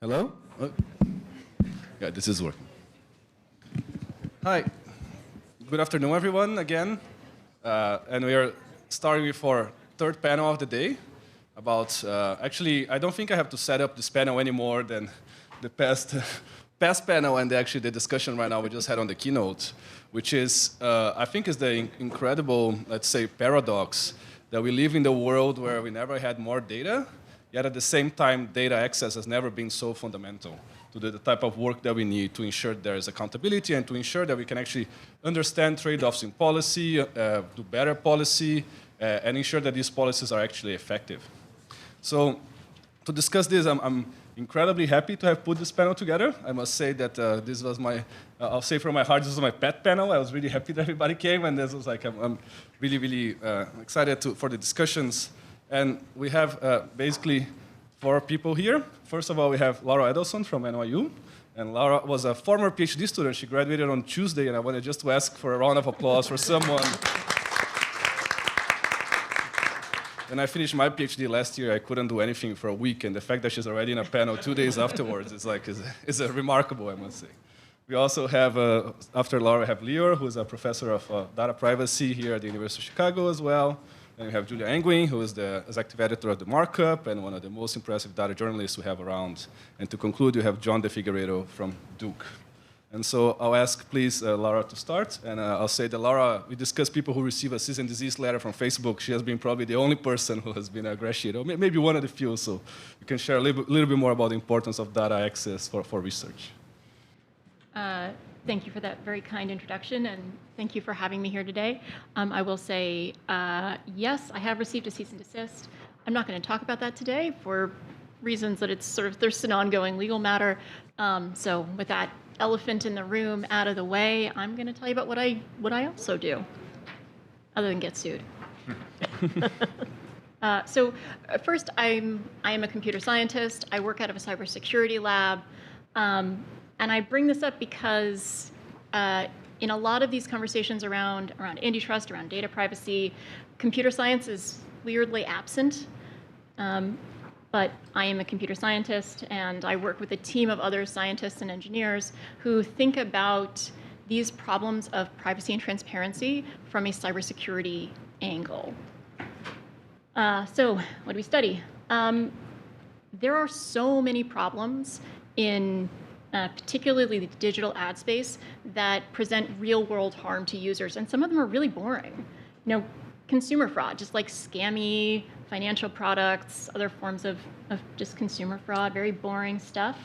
Hello? Yeah, this is working. Hi. Good afternoon, everyone, again. And we are starting with our third panel of the day about, actually, I don't think I have to set up this panel any more than the past panel and actually the discussion right now we just had on the keynote, which is, I think is the incredible, let's say, paradox that we live in the world where we never had more data, yet at the same time, data access has never been so fundamental to the type of work that we need to ensure there is accountability and to ensure that we can actually understand trade-offs in policy, do better policy, and ensure that these policies are actually effective. So to discuss this, I'm incredibly happy to have put this panel together. I must say that this was my, I'll say from my heart, this was my pet panel. I was really happy that everybody came, and this was like, I'm really, really excited for the discussions. And we have basically 4 people here. First of all, we have Lara Edelson from NYU. And Lara was a former PhD student. She graduated on Tuesday, and I wanted just to ask for a round of applause for someone. When I finished my PhD last year, I couldn't do anything for a week, and the fact that she's already in a panel 2 days afterwards is remarkable, I must say. We also have, after Lara, we have Lior, who's a professor of data privacy here at the University of Chicago as well. And we have Julia Engwin, who is the executive editor of The Markup and one of the most impressive data journalists we have around. And to conclude, you have John De Figueiredo from Duke. And so I'll ask, please, Lara to start. And I'll say that Lara, we discuss people who receive a cease and desist letter from Facebook. She has been probably the only person who has been ingratiated, or maybe one of the few. So you can share a little bit more about the importance of data access for research. Thank you for that very kind introduction, and thank you for having me here today. I will say, yes, I have received a cease and desist. I'm not going to talk about that today for reasons that it's sort of, there's an ongoing legal matter. So with that elephant in the room out of the way, I'm going to tell you about what I also do, other than get sued. So first, I am a computer scientist. I work out of a cybersecurity lab. And I bring this up because in a lot of these conversations around antitrust, around data privacy, computer science is weirdly absent. But I am a computer scientist, and I work with a team of other scientists and engineers who think about these problems of privacy and transparency from a cybersecurity angle. So what do we study? There are so many problems in particularly the digital ad space that present real-world harm to users, and some of them are really boring. You know, consumer fraud, just like scammy financial products, other forms of just consumer fraud, very boring stuff.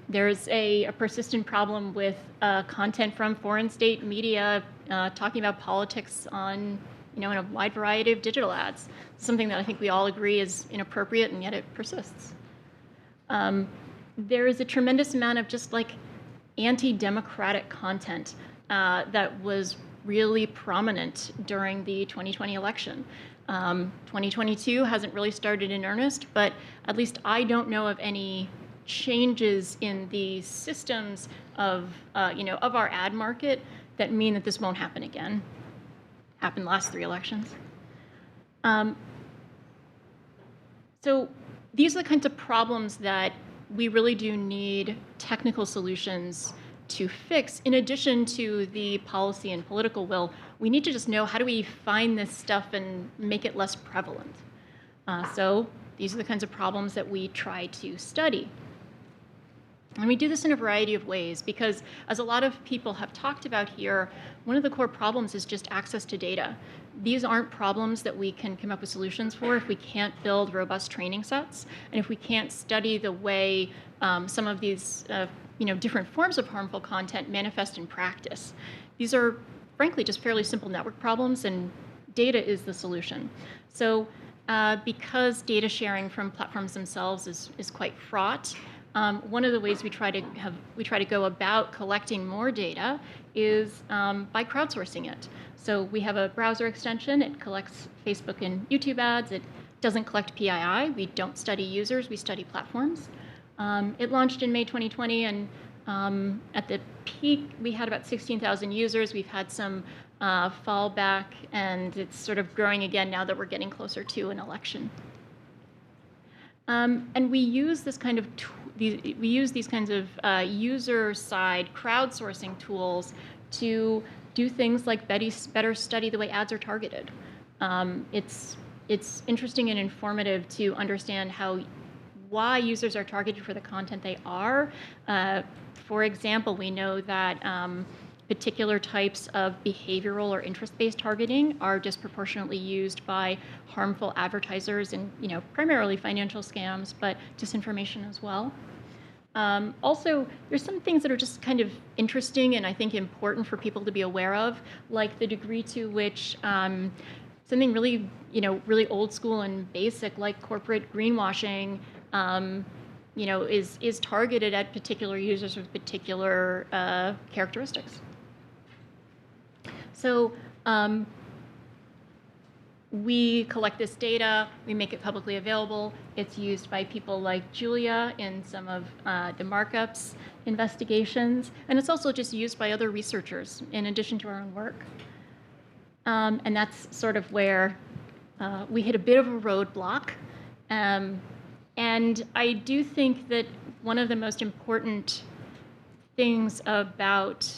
There's a persistent problem with content from foreign state media talking about politics on, in a wide variety of digital ads. Something that I think we all agree is inappropriate, and yet it persists. There is a tremendous amount of just like anti-democratic content that was really prominent during the 2020 election. 2022 hasn't really started in earnest, but at least I don't know of any changes in the systems of our ad market that mean that this won't happen again. Happened last 3 elections. So these are the kinds of problems that we really do need technical solutions to fix. In addition to the policy and political will, we need to just know, how do we find this stuff and make it less prevalent? So these are the kinds of problems that we try to study. And we do this in a variety of ways because, as a lot of people have talked about here, one of the core problems is just access to data. These aren't problems that we can come up with solutions for if we can't build robust training sets, and if we can't study the way some of these different forms of harmful content manifest in practice. These are, frankly, just fairly simple network problems, and data is the solution. So because data sharing from platforms themselves is quite fraught, one of the ways we try to go about collecting more data is by crowdsourcing it. So we have a browser extension. It collects Facebook and YouTube ads. It doesn't collect PII. We don't study users. We study platforms. It launched in May 2020, and at the peak, we had about 16,000 users. We've had some fallback, and it's sort of growing again now that we're getting closer to an election. And we use this kind of these kinds of user-side crowdsourcing tools to do things like better study the way ads are targeted. It's interesting and informative to understand why users are targeted for the content they are. For example, we know that particular types of behavioral or interest-based targeting are disproportionately used by harmful advertisers and, primarily financial scams, but disinformation as well. Also, there's some things that are just kind of interesting and I think important for people to be aware of, like the degree to which something really, really old school and basic, like corporate greenwashing, is targeted at particular users with particular characteristics. So we collect this data, we make it publicly available. It's used by people like Julia in some of the markups investigations, and it's also just used by other researchers in addition to our own work. And that's sort of where we hit a bit of a roadblock. And I do think that one of the most important things about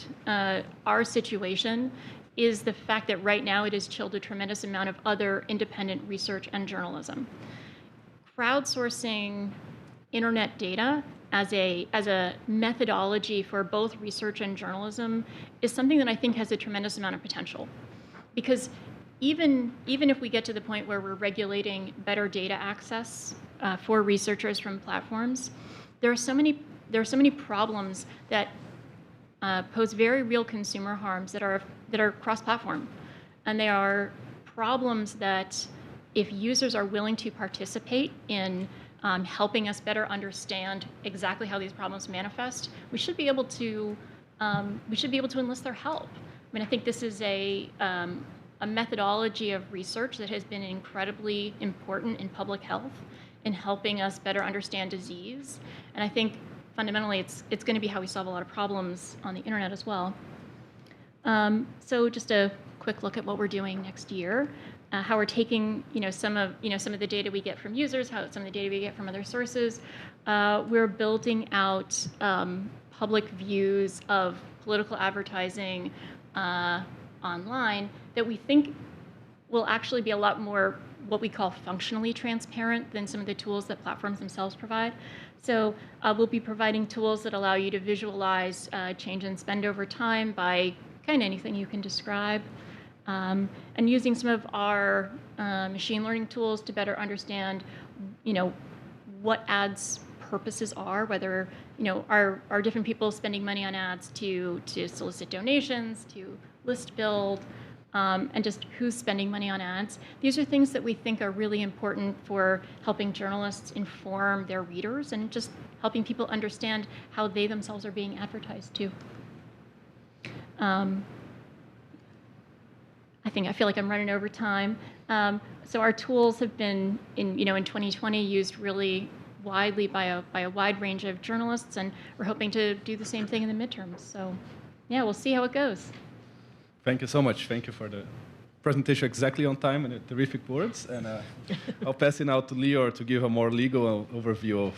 our situation is the fact that right now it has chilled a tremendous amount of other independent research and journalism. Crowdsourcing internet data as a methodology for both research and journalism is something that I think has a tremendous amount of potential. Because even if we get to the point where we're regulating better data access for researchers from platforms, there are so many problems that pose very real consumer harms that are cross-platform, and they are problems that, if users are willing to participate in helping us better understand exactly how these problems manifest, we should be able to enlist their help. I mean, I think this is a methodology of research that has been incredibly important in public health, in helping us better understand disease. And I think fundamentally it's going to be how we solve a lot of problems on the internet as well. So just a quick look at what we're doing next year, how we're taking some of the data we get from users, some of the data we get from other sources. We're building out public views of political advertising online that we think will actually be a lot more what we call functionally transparent than some of the tools that platforms themselves provide. So we'll be providing tools that allow you to visualize change in spend over time by kind of anything you can describe, and using some of our machine learning tools to better understand, what ads purposes are, whether are different people spending money on ads to solicit donations, to list build, and just who's spending money on ads. These are things that we think are really important for helping journalists inform their readers and just helping people understand how they themselves are being advertised to. I feel like I'm running over time. So our tools have been in 2020 used really widely by a wide range of journalists, and we're hoping to do the same thing in the midterms. So yeah, we'll see how it goes. Thank you so much. Thank you for the presentation exactly on time and the terrific words. And I'll pass it now to Lior to give a more legal overview of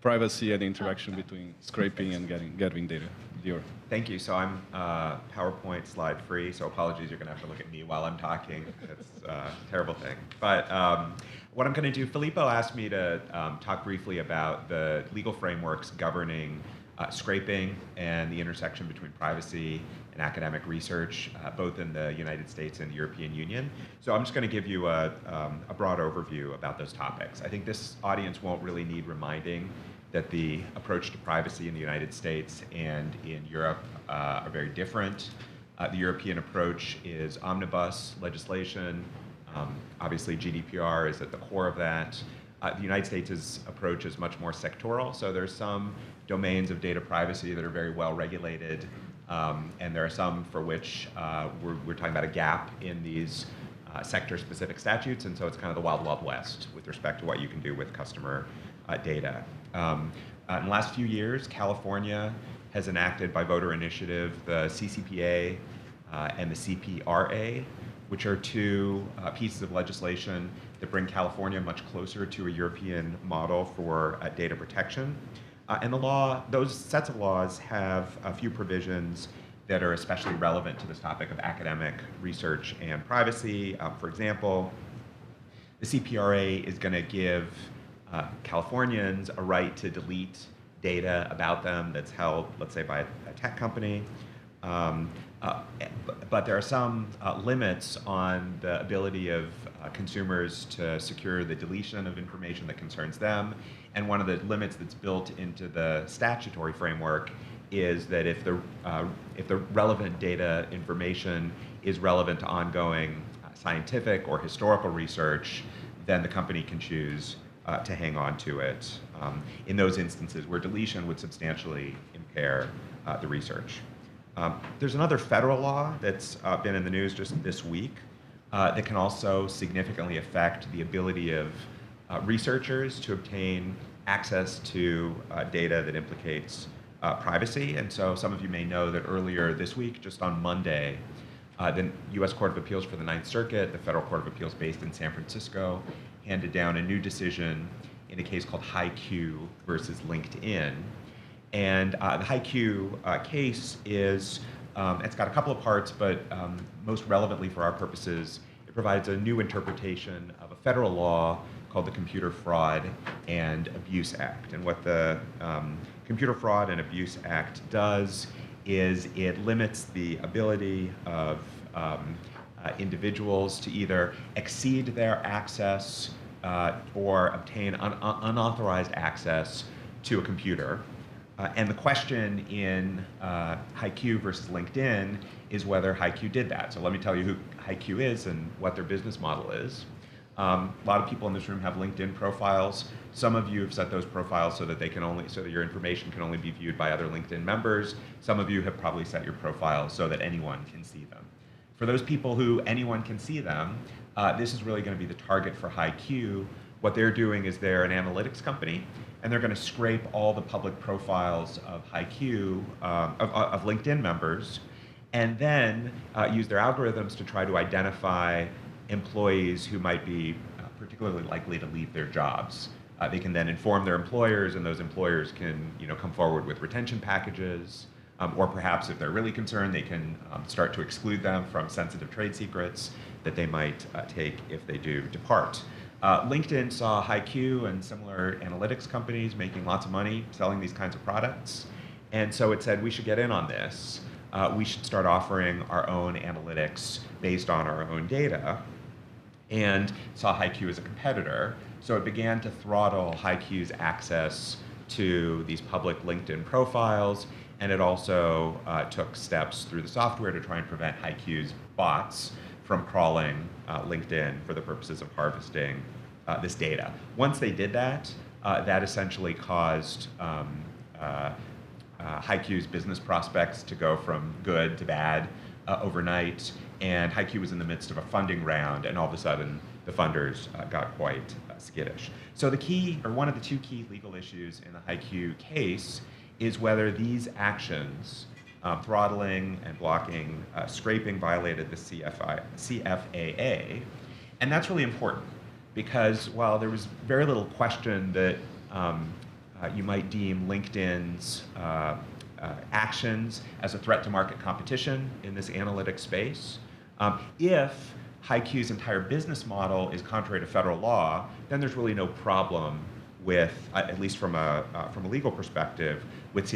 privacy and the interaction between scraping and gathering data. Lior. Thank you. So I'm PowerPoint slide free, so apologies, you're going to have to look at me while I'm talking. It's a terrible thing. But what I'm going to do, Filippo asked me to talk briefly about the legal frameworks governing scraping and the intersection between privacy and academic research, both in the United States and the European Union. So I'm just going to give you a broad overview about those topics. I think this audience won't really need reminding that the approach to privacy in the United States and in Europe are very different. The European approach is omnibus legislation. Obviously, GDPR is at the core of that. The United States' approach is much more sectoral, so there's some domains of data privacy that are very well regulated, and there are some for which we're talking about a gap in these sector-specific statutes, and so it's kind of the wild, wild west with respect to what you can do with customer data. In the last few years, California has enacted by voter initiative the CCPA and the CPRA, which are two pieces of legislation that bring California much closer to a European model for data protection. And those sets of laws have a few provisions that are especially relevant to this topic of academic research and privacy. For example, the CPRA is going to give Californians a right to delete data about them that's held, let's say, by a tech company. But there are some limits on the ability of consumers to secure the deletion of information that concerns them. And one of the limits that's built into the statutory framework is that if the relevant data information is relevant to ongoing scientific or historical research, then the company can choose to hang on to it in those instances where deletion would substantially impair the research. There's another federal law that's been in the news just this week that can also significantly affect the ability of researchers to obtain access to data that implicates privacy. And so some of you may know that earlier this week, just on Monday, the U.S. Court of Appeals for the Ninth Circuit, the federal court of appeals based in San Francisco, handed down a new decision in a case called HiQ versus LinkedIn. And the HiQ case is, it's got a couple of parts, but most relevantly for our purposes, it provides a new interpretation of a federal law called the Computer Fraud and Abuse Act. And what the Computer Fraud and Abuse Act does is it limits the ability of individuals to either exceed their access or obtain unauthorized access to a computer. And the question in HiQ versus LinkedIn is whether HiQ did that. So let me tell you who HiQ is and what their business model is. A lot of people in this room have LinkedIn profiles. Some of you have set those profiles so that your information can only be viewed by other LinkedIn members. Some of you have probably set your profiles so that anyone can see them. For those people who anyone can see them, this is really going to be the target for HiQ. What they're doing is they're an analytics company, and they're going to scrape all the public profiles of HiQ, of LinkedIn members, and then use their algorithms to try to identify employees who might be particularly likely to leave their jobs. They can then inform their employers, and those employers can come forward with retention packages, or perhaps if they're really concerned, they can start to exclude them from sensitive trade secrets that they might take if they do depart. LinkedIn saw HiQ and similar analytics companies making lots of money selling these kinds of products, and so it said we should get in on this. We should start offering our own analytics based on our own data, and saw HiQ as a competitor. So it began to throttle HiQ's access to these public LinkedIn profiles, and it also took steps through the software to try and prevent HiQ's bots from crawling LinkedIn for the purposes of harvesting this data. Once they did that, that essentially caused HiQ's business prospects to go from good to bad overnight, and HiQ was in the midst of a funding round, and all of a sudden the funders got quite skittish. So one of the two key legal issues in the HiQ case is whether these actions, throttling and blocking, scraping, violated the CFAA. And that's really important because while there was very little question that you might deem LinkedIn's actions as a threat to market competition in this analytics space, if HiQ's entire business model is contrary to federal law, then there's really no problem with, at least from a legal perspective, with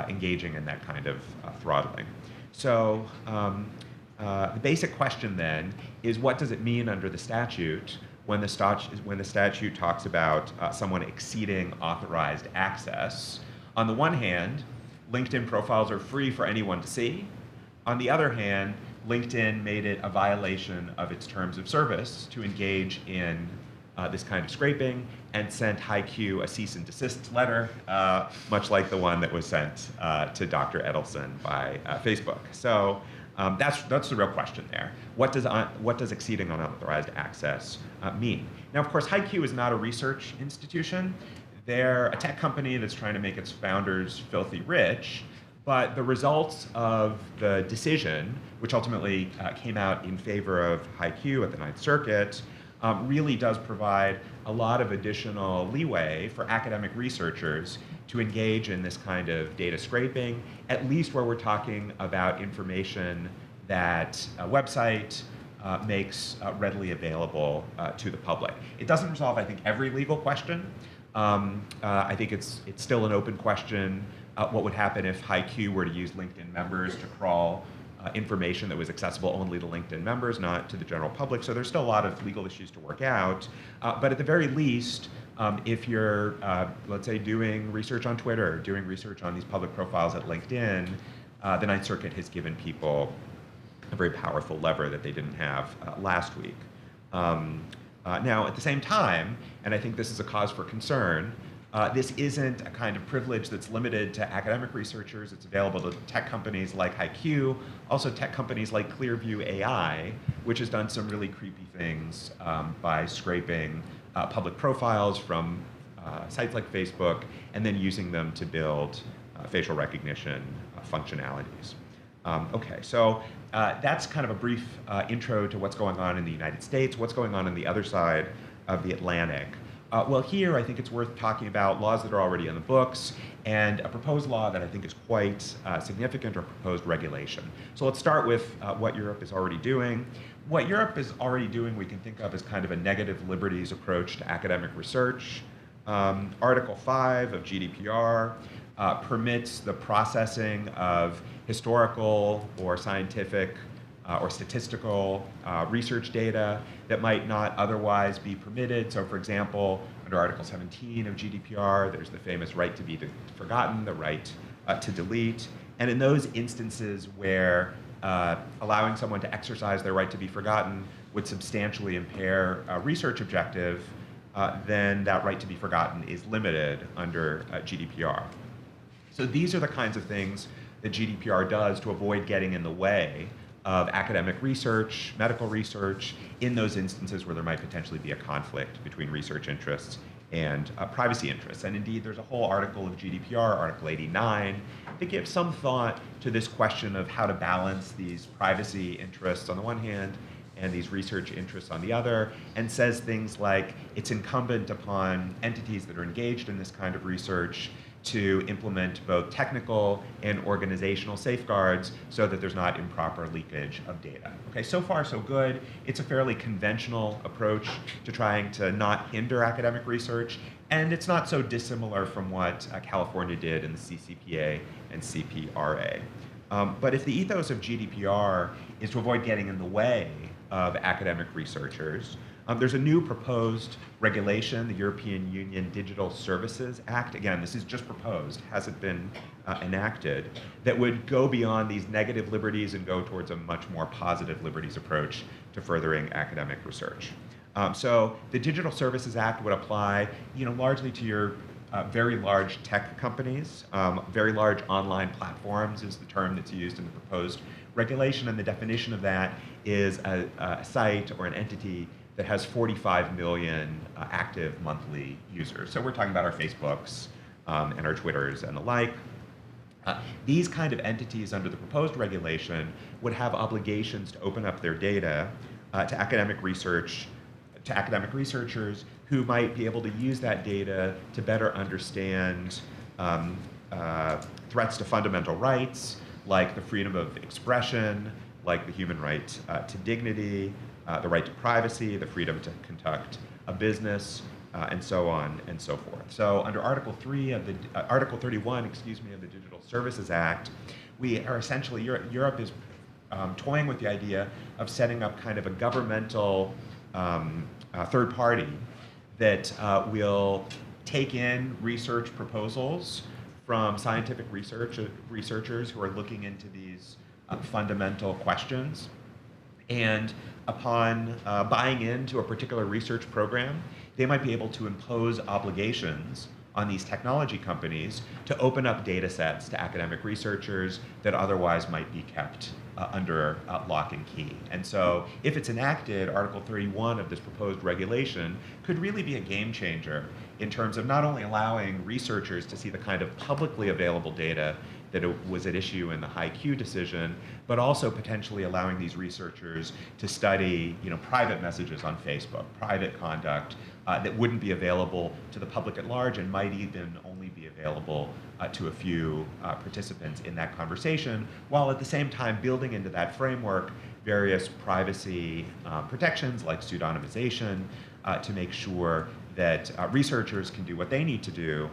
engaging in that kind of throttling. So the basic question then is, what does it mean under the statute when the statute talks about someone exceeding authorized access? On the one hand, LinkedIn profiles are free for anyone to see. On the other hand, LinkedIn made it a violation of its terms of service to engage in this kind of scraping and sent HiQ a cease and desist letter, much like the one that was sent to Dr. Edelson by Facebook. So that's the real question there. What does exceeding unauthorized access mean? Now, of course, HiQ is not a research institution. They're a tech company that's trying to make its founders filthy rich, but the results of the decision, which ultimately came out in favor of HiQ at the Ninth Circuit, really does provide a lot of additional leeway for academic researchers to engage in this kind of data scraping, at least where we're talking about information that a website makes readily available to the public. It doesn't resolve, I think, every legal question. I think it's still an open question. What would happen if HiQ were to use LinkedIn members to crawl information that was accessible only to LinkedIn members, not to the general public? So there's still a lot of legal issues to work out. But at the very least, if you're, let's say, doing research on Twitter, doing research on these public profiles at LinkedIn, the Ninth Circuit has given people a very powerful lever that they didn't have last week. Now, at the same time, and I think this is a cause for concern, this isn't a kind of privilege that's limited to academic researchers. It's available to tech companies like HiQ, also tech companies like Clearview AI, which has done some really creepy things by scraping public profiles from sites like Facebook and then using them to build facial recognition functionalities. Okay, so that's kind of a brief intro to what's going on in the United States, what's going on the other side of the Atlantic. Well, here I think it's worth talking about laws that are already in the books and a proposed law that I think is quite significant, or proposed regulation. So let's start with what Europe is already doing. What Europe is already doing we can think of as kind of a negative liberties approach to academic research. Article 5 of GDPR permits the processing of historical or scientific or statistical research data that might not otherwise be permitted. So for example, under Article 17 of GDPR, there's the famous right to be forgotten, the right to delete. And in those instances where allowing someone to exercise their right to be forgotten would substantially impair a research objective, then that right to be forgotten is limited under GDPR. So these are the kinds of things that GDPR does to avoid getting in the way of academic research, medical research, in those instances where there might potentially be a conflict between research interests and privacy interests. And indeed, there's a whole article of GDPR, Article 89, that gives some thought to this question of how to balance these privacy interests on the one hand and these research interests on the other, and says things like it's incumbent upon entities that are engaged in this kind of research to implement both technical and organizational safeguards so that there's not improper leakage of data. Okay, so far so good. It's a fairly conventional approach to trying to not hinder academic research, and it's not so dissimilar from what California did in the CCPA and CPRA. But if the ethos of GDPR is to avoid getting in the way of academic researchers, there's a new proposed regulation, the European Union Digital Services Act. Again, this is just proposed, hasn't been enacted, that would go beyond these negative liberties and go towards a much more positive liberties approach to furthering academic research. So the Digital Services Act would apply, largely to your very large tech companies. Very large online platforms is the term that's used in the proposed regulation, and the definition of that is a site or an entity that has 45 million active monthly users. So we're talking about our Facebooks and our Twitters and the like. These kind of entities under the proposed regulation would have obligations to open up their data to academic research, to academic researchers who might be able to use that data to better understand threats to fundamental rights, like the freedom of expression, like the human right to dignity, the right to privacy, the freedom to conduct a business, and so on and so forth. So under Article 31, of the Digital Services Act, we are essentially, Europe is toying with the idea of setting up kind of a governmental third party that will take in research proposals from scientific researchers who are looking into these fundamental questions. And upon buying into a particular research program, they might be able to impose obligations on these technology companies to open up data sets to academic researchers that otherwise might be kept under lock and key. And so if it's enacted, Article 31 of this proposed regulation could really be a game changer in terms of not only allowing researchers to see the kind of publicly available data that was at issue in the HiQ decision, but also potentially allowing these researchers to study, private messages on Facebook, private conduct that wouldn't be available to the public at large and might even only be available to a few participants in that conversation, while at the same time building into that framework various privacy protections like pseudonymization to make sure that researchers can do what they need to do,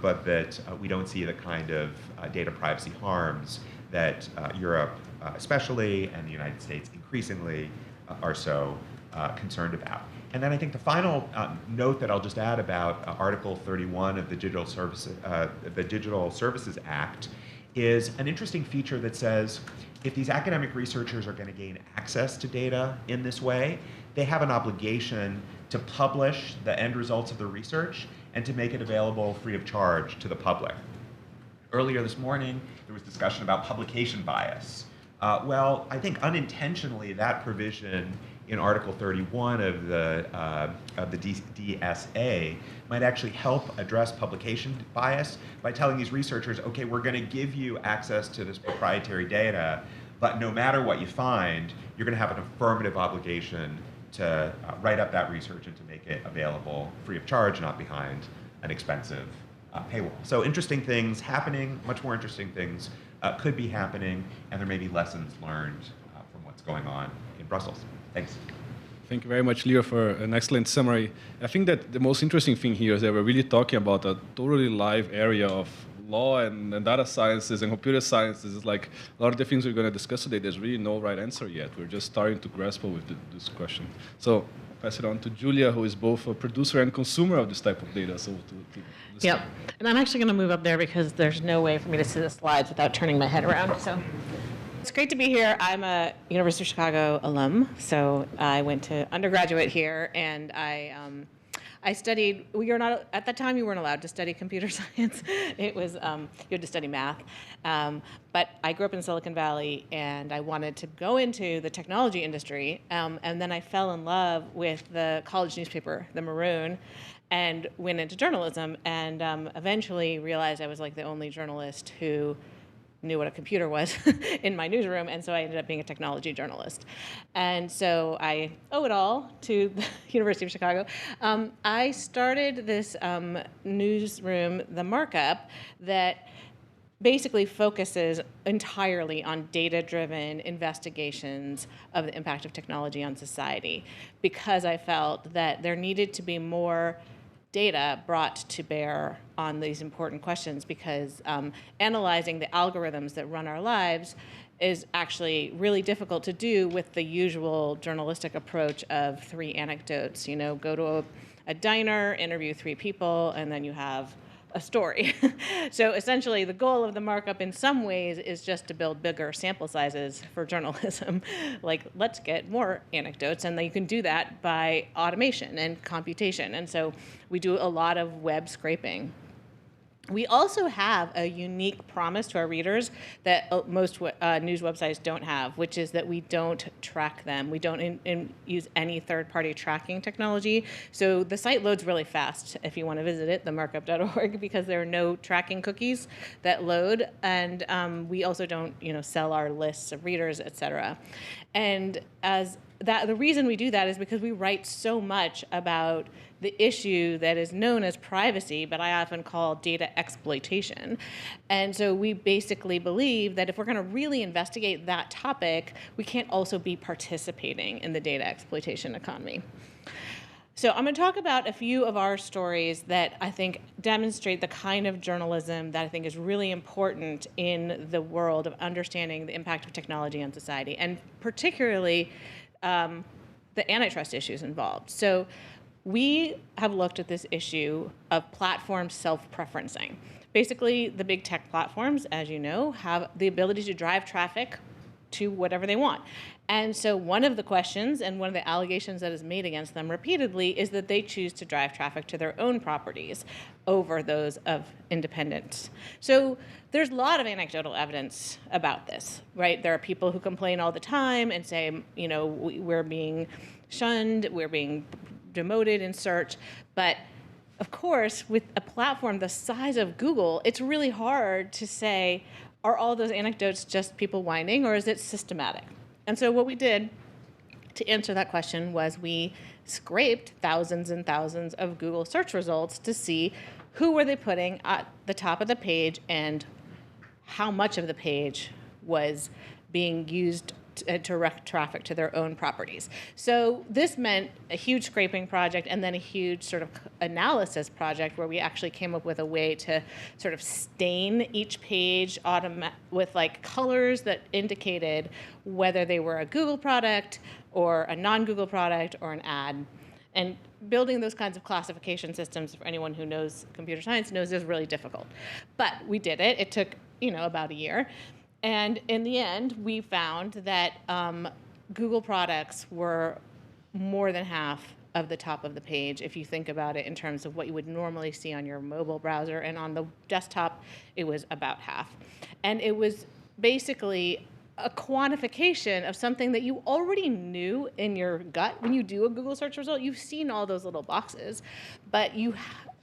but that we don't see the kind of data privacy harms that Europe especially and the United States increasingly are so concerned about. And then I think the final note that I'll just add about Article 31 of the Digital Services Act is an interesting feature that says if these academic researchers are going to gain access to data in this way, they have an obligation to publish the end results of the research and to make it available free of charge to the public. Earlier this morning, there was discussion about publication bias. Well, I think unintentionally that provision in Article 31 of the DSA might actually help address publication bias by telling these researchers, okay, we're going to give you access to this proprietary data, but no matter what you find, you're going to have an affirmative obligation to write up that research and to make it available free of charge, not behind an expensive paywall. So interesting things happening, much more interesting things could be happening, and there may be lessons learned from what's going on in Brussels. Thanks. Thank you very much, Leo, for an excellent summary. I think that the most interesting thing here is that we're really talking about a totally live area of law and data sciences and computer sciences. It's like a lot of the things we're going to discuss today, there's really no right answer yet. We're just starting to grapple with this question. So I'll pass it on to Julia, who is both a producer and consumer of this type of data. So Yep. And I'm actually going to move up there because there's no way for me to see the slides without turning my head around. So it's great to be here. I'm a University of Chicago alum, so I went to undergraduate here, and I studied. We were not at that time. You weren't allowed to study computer science. It was you had to study math. But I grew up in Silicon Valley, and I wanted to go into the technology industry. And then I fell in love with the college newspaper, the Maroon, and went into journalism. And eventually realized I was like the only journalist who knew what a computer was in my newsroom, and so I ended up being a technology journalist. And so I owe it all to the University of Chicago. I started this newsroom, The Markup, that basically focuses entirely on data-driven investigations of the impact of technology on society, because I felt that there needed to be more data brought to bear on these important questions, because analyzing the algorithms that run our lives is actually really difficult to do with the usual journalistic approach of 3 anecdotes. Go to a diner, interview 3 people, and then you have a story. So essentially the goal of the markup in some ways is just to build bigger sample sizes for journalism. Like, let's get more anecdotes, and then you can do that by automation and computation. And so we do a lot of web scraping. We also have a unique promise to our readers that most news websites don't have, which is that we don't track them. We don't use any third-party tracking technology. So the site loads really fast if you want to visit it, themarkup.org, because there are no tracking cookies that load. And we also don't, sell our lists of readers, et cetera. And the reason we do that is because we write so much about the issue that is known as privacy, but I often call data exploitation. And so we basically believe that if we're going to really investigate that topic, we can't also be participating in the data exploitation economy. So I'm going to talk about a few of our stories that I think demonstrate the kind of journalism that I think is really important in the world of understanding the impact of technology on society, and particularly the antitrust issues involved. So we have looked at this issue of platform self-preferencing. Basically, the big tech platforms, as you know, have the ability to drive traffic to whatever they want. And so one of the questions and one of the allegations that is made against them repeatedly is that they choose to drive traffic to their own properties over those of independents. So there's a lot of anecdotal evidence about this, right? There are people who complain all the time and say, we're being shunned, we're being demoted in search, but of course, with a platform the size of Google, it's really hard to say, are all those anecdotes just people whining, or is it systematic? And so what we did to answer that question was we scraped thousands and thousands of Google search results to see who were they putting at the top of the page and how much of the page was being used to direct traffic to their own properties. So this meant a huge scraping project and then a huge sort of analysis project where we actually came up with a way to sort of stain each page with like colors that indicated whether they were a Google product or a non-Google product or an ad. And building those kinds of classification systems, for anyone who knows computer science knows, is really difficult. But we did it. It took, about a year. And in the end, we found that Google products were more than half of the top of the page, if you think about it in terms of what you would normally see on your mobile browser. And on the desktop, it was about half. And it was basically a quantification of something that you already knew in your gut. When you do a Google search result, you've seen all those little boxes, but you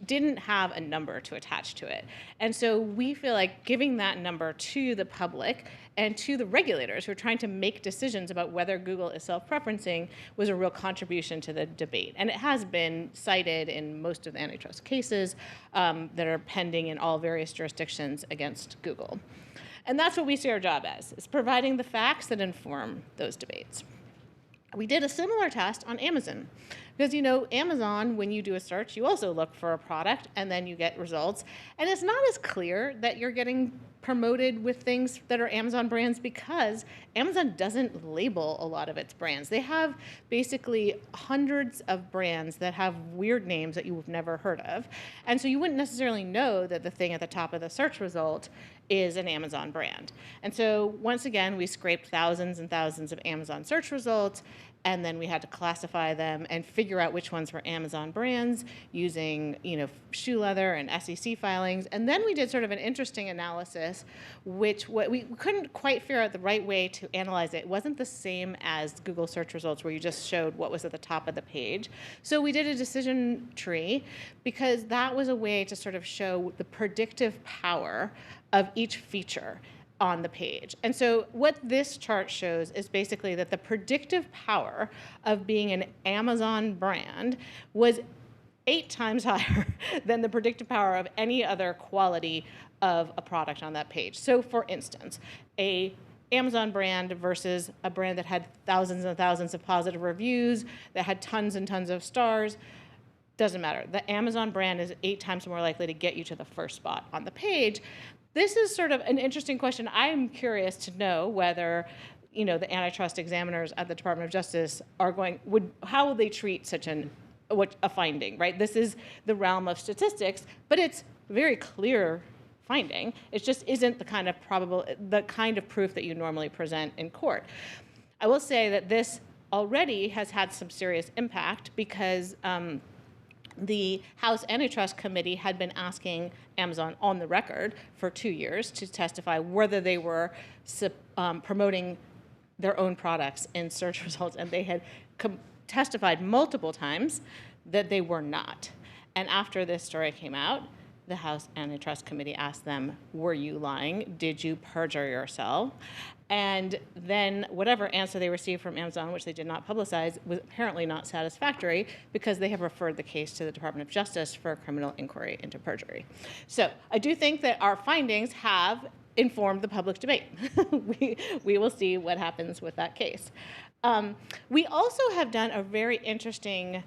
didn't have a number to attach to it. And so we feel like giving that number to the public and to the regulators who are trying to make decisions about whether Google is self-preferencing was a real contribution to the debate. And it has been cited in most of the antitrust cases that are pending in all various jurisdictions against Google. And that's what we see our job as, is providing the facts that inform those debates. We did a similar test on Amazon. Because, Amazon, when you do a search, you also look for a product, and then you get results. And it's not as clear that you're getting promoted with things that are Amazon brands because Amazon doesn't label a lot of its brands. They have basically hundreds of brands that have weird names that you've never heard of. And so you wouldn't necessarily know that the thing at the top of the search result is an Amazon brand. And so once again, we scraped thousands and thousands of Amazon search results, and then we had to classify them and figure out which ones were Amazon brands using, shoe leather and SEC filings. And then we did sort of an interesting analysis, which we couldn't quite figure out the right way to analyze it. It wasn't the same as Google search results where you just showed what was at the top of the page. So we did a decision tree because that was a way to sort of show the predictive power of each feature on the page. And so what this chart shows is basically that the predictive power of being an Amazon brand was 8 times higher than the predictive power of any other quality of a product on that page. So for instance, a Amazon brand versus a brand that had thousands and thousands of positive reviews, that had tons and tons of stars, doesn't matter. The Amazon brand is 8 times more likely to get you to the first spot on the page. This is sort of an interesting question. I'm curious to know whether, the antitrust examiners at the Department of Justice how will they treat such a finding, right? This is the realm of statistics, but it's very clear finding. It just isn't the kind of proof that you normally present in court. I will say that this already has had some serious impact because the House Antitrust Committee had been asking Amazon on the record for 2 years to testify whether they were promoting their own products in search results, and they had testified multiple times that they were not. And after this story came out, the House Antitrust Committee asked them, were you lying? Did you perjure yourself? And then whatever answer they received from Amazon, which they did not publicize, was apparently not satisfactory because they have referred the case to the Department of Justice for a criminal inquiry into perjury. So I do think that our findings have informed the public debate. we will see what happens with that case. We also have done a very interesting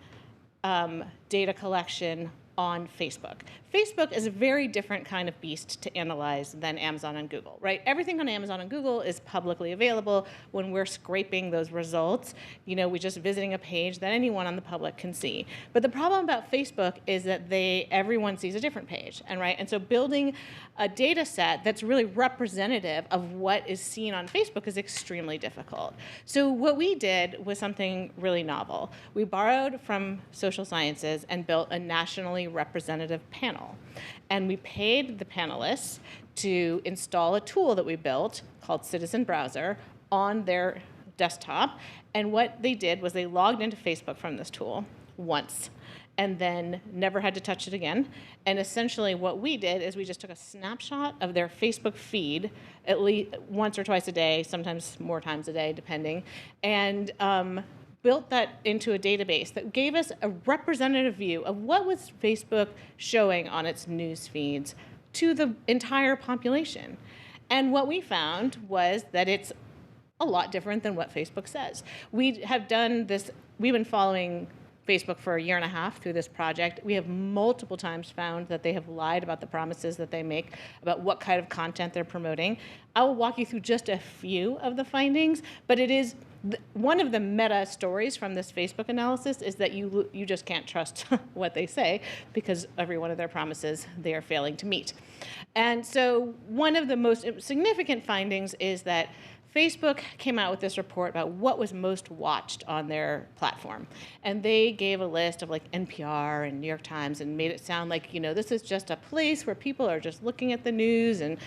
data collection on Facebook. Facebook is a very different kind of beast to analyze than Amazon and Google, right? Everything on Amazon and Google is publicly available. When we're scraping those results, we're just visiting a page that anyone on the public can see. But the problem about Facebook is that everyone sees a different page, and so building a data set that's really representative of what is seen on Facebook is extremely difficult. So what we did was something really novel. We borrowed from social sciences and built a nationally representative panel. And we paid the panelists to install a tool that we built called Citizen Browser on their desktop. And what they did was they logged into Facebook from this tool once. and then never had to touch it again. And essentially what we did is we just took a snapshot of their Facebook feed at least once or twice a day, sometimes more times a day, depending, and built that into a database that gave us a representative view of what was Facebook showing on its news feeds to the entire population. And what we found was that it's a lot different than what Facebook says. We have done this, we've been following Facebook for a year and a half through this project. We have multiple times found that they have lied about the promises that they make about what kind of content they're promoting. I will walk you through just a few of the findings, but it is one of the meta stories from this Facebook analysis is that you just can't trust what they say because every one of their promises they are failing to meet. And so one of the most significant findings is that Facebook came out with this report about what was most watched on their platform. And they gave a list of like NPR and New York Times and made it sound like, this is just a place where people are just looking at the news and,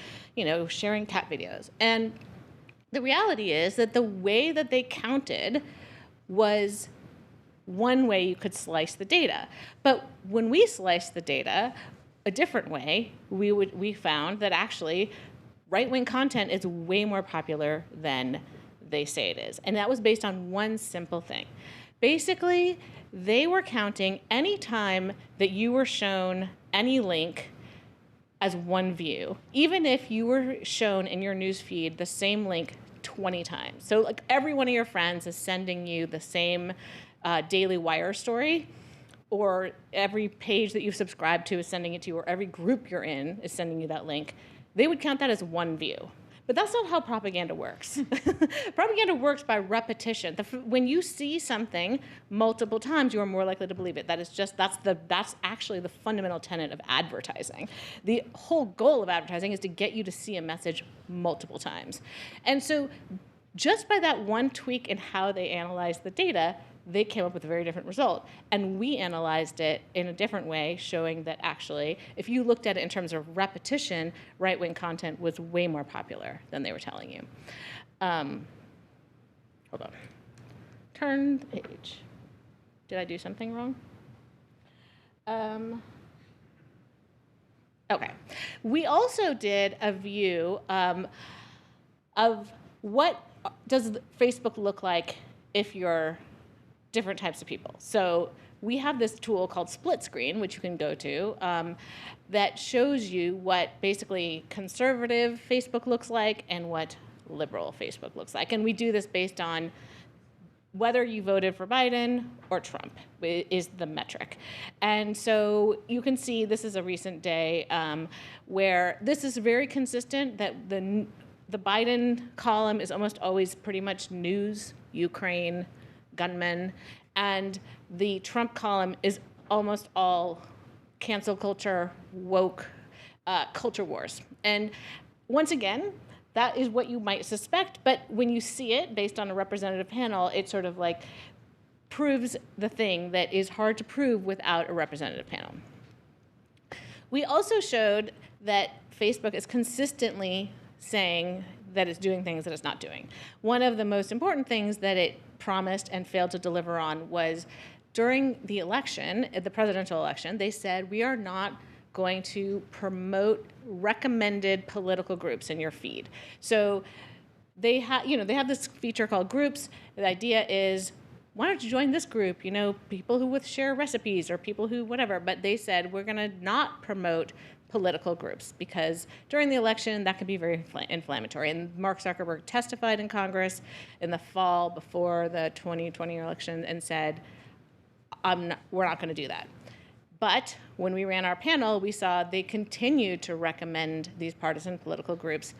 sharing cat videos. And the reality is that the way that they counted was one way you could slice the data. But when we sliced the data a different way, we found that actually right-wing content is way more popular than they say it is. And that was based on one simple thing. Basically, they were counting any time that you were shown any link as one view, even if you were shown in your news feed the same link 20 times. So like every one of your friends is sending you the same Daily Wire story, or every page that you've subscribed to is sending it to you, or every group you're in is sending you that link. They would count that as one view. But that's not how propaganda works. Propaganda works by repetition. When you see something multiple times, you are more likely to believe it. That's actually the fundamental tenet of advertising. The whole goal of advertising is to get you to see a message multiple times. And so just by that one tweak in how they analyze the data, they came up with a very different result. And we analyzed it in a different way, showing that actually, if you looked at it in terms of repetition, right-wing content was way more popular than they were telling you. Hold on. Turn the page. Did I do something wrong? Okay. We also did a view of what does Facebook look like if you're different types of people. So we have this tool called Split Screen, which you can go to, that shows you what basically conservative Facebook looks like and what liberal Facebook looks like. And we do this based on whether you voted for Biden or Trump is the metric. And so you can see this is a recent day where this is very consistent, that the Biden column is almost always pretty much news, Ukraine, gunmen, and the Trump column is almost all cancel culture, woke, culture wars. And once again, that is what you might suspect, but when you see it based on a representative panel, it sort of like proves the thing that is hard to prove without a representative panel. We also showed that Facebook is consistently saying that it's doing things that it's not doing. One of the most important things that it promised and failed to deliver on was during the election, the presidential election, they said, we are not going to promote recommended political groups in your feed. So they have this feature called groups. The idea is, why don't you join this group? People who share recipes or people who whatever. But they said, we're going to not promote political groups because during the election, that could be very inflammatory. And Mark Zuckerberg testified in Congress in the fall before the 2020 election and said, we're not going to do that. But when we ran our panel, we saw they continued to recommend these partisan political groups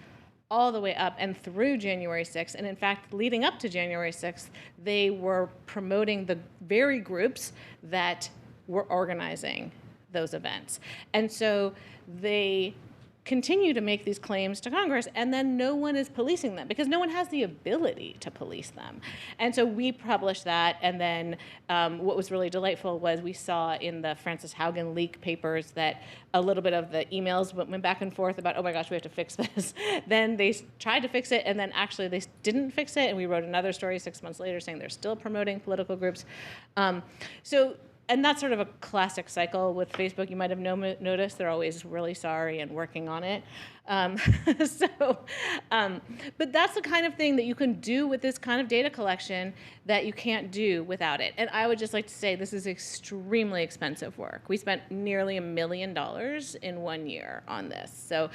all the way up and through January 6th. And in fact, leading up to January 6th, they were promoting the very groups that were organizing those events. And so they continue to make these claims to Congress, and then no one is policing them because no one has the ability to police them. And so we published that, and then what was really delightful was we saw in the Frances Haugen leak papers that a little bit of the emails went back and forth about, oh my gosh, we have to fix this. Then they tried to fix it, and then actually they didn't fix it, and we wrote another story 6 months later saying they're still promoting political groups. So and that's sort of a classic cycle with Facebook. You might have noticed they're always really sorry and working on it. But that's the kind of thing that you can do with this kind of data collection that you can't do without it. And I would just like to say this is extremely expensive work. We spent nearly $1 million in 1 year on this. So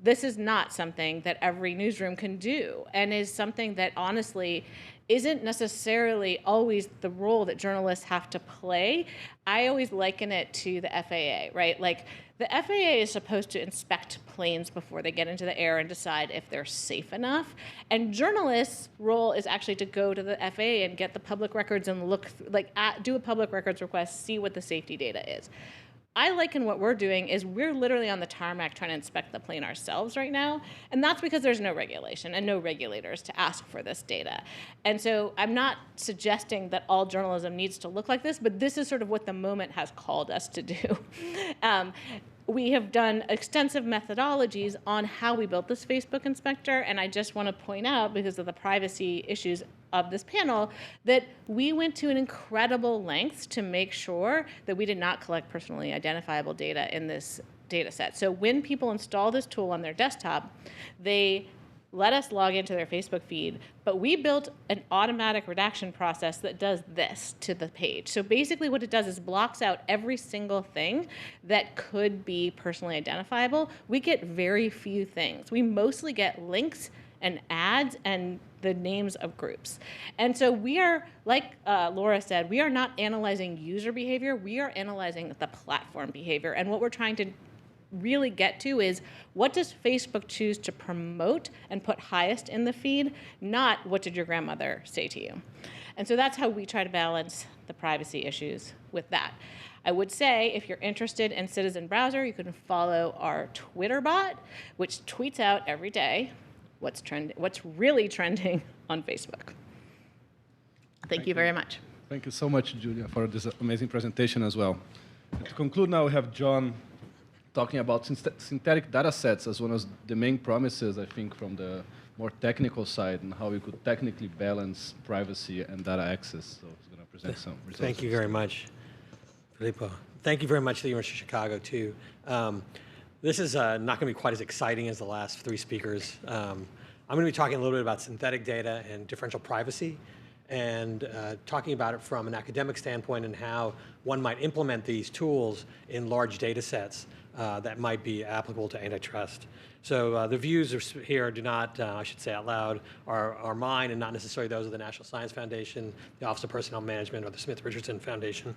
this is not something that every newsroom can do, and is something that honestly isn't necessarily always the role that journalists have to play. I always liken it to the FAA, right? Like, the FAA is supposed to inspect planes before they get into the air and decide if they're safe enough. And journalists' role is actually to go to the FAA and get the public records and do a public records request, see what the safety data is. I liken what we're doing is we're literally on the tarmac trying to inspect the plane ourselves right now, and that's because there's no regulation and no regulators to ask for this data. And so I'm not suggesting that all journalism needs to look like this, but this is sort of what the moment has called us to do. We have done extensive methodologies on how we built this Facebook inspector, and I just want to point out, because of the privacy issues of this panel, that we went to an incredible lengths to make sure that we did not collect personally identifiable data in this data set. So when people install this tool on their desktop, they let us log into their Facebook feed, but we built an automatic redaction process that does this to the page. So basically what it does is blocks out every single thing that could be personally identifiable. We get very few things. We mostly get links and ads and the names of groups. And so we are, like Laura said, we are not analyzing user behavior, we are analyzing the platform behavior. And what we're trying to really get to is, what does Facebook choose to promote and put highest in the feed, not what did your grandmother say to you. And so that's how we try to balance the privacy issues with that. I would say, if you're interested in Citizen Browser, you can follow our Twitter bot, which tweets out every day what's really trending on Facebook. Thank you very much. Thank you so much, Julia, for this amazing presentation as well. And to conclude now, we have John talking about synthetic data sets as one of the main promises, I think, from the more technical side, and how we could technically balance privacy and data access. So he's going to present some results. Thank you very much, Filippo. Thank you very much to the University of Chicago, too. This is not going to be quite as exciting as the last three speakers. I'm going to be talking a little bit about synthetic data and differential privacy, and talking about it from an academic standpoint and how one might implement these tools in large data sets that might be applicable to antitrust. So the views here do not, I should say out loud, are mine and not necessarily those of the National Science Foundation, the Office of Personnel Management, or the Smith Richardson Foundation.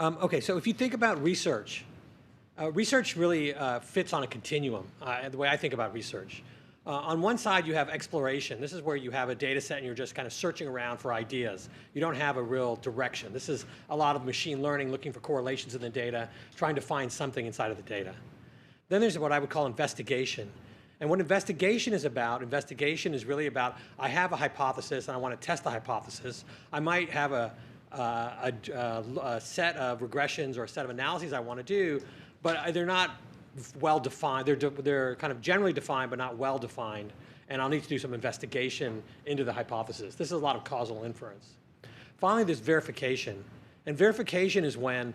Okay, so if you think about research, research really fits on a continuum, the way I think about research. On one side, you have exploration. This is where you have a data set and you're just kind of searching around for ideas. You don't have a real direction. This is a lot of machine learning, looking for correlations in the data, trying to find something inside of the data. Then there's what I would call investigation. And what investigation is really about, I have a hypothesis and I want to test the hypothesis. I might have a set of regressions or a set of analyses I want to do, but they're not well defined. They're kind of generally defined, but not well defined. And I'll need to do some investigation into the hypothesis. This is a lot of causal inference. Finally, there's verification. And verification is when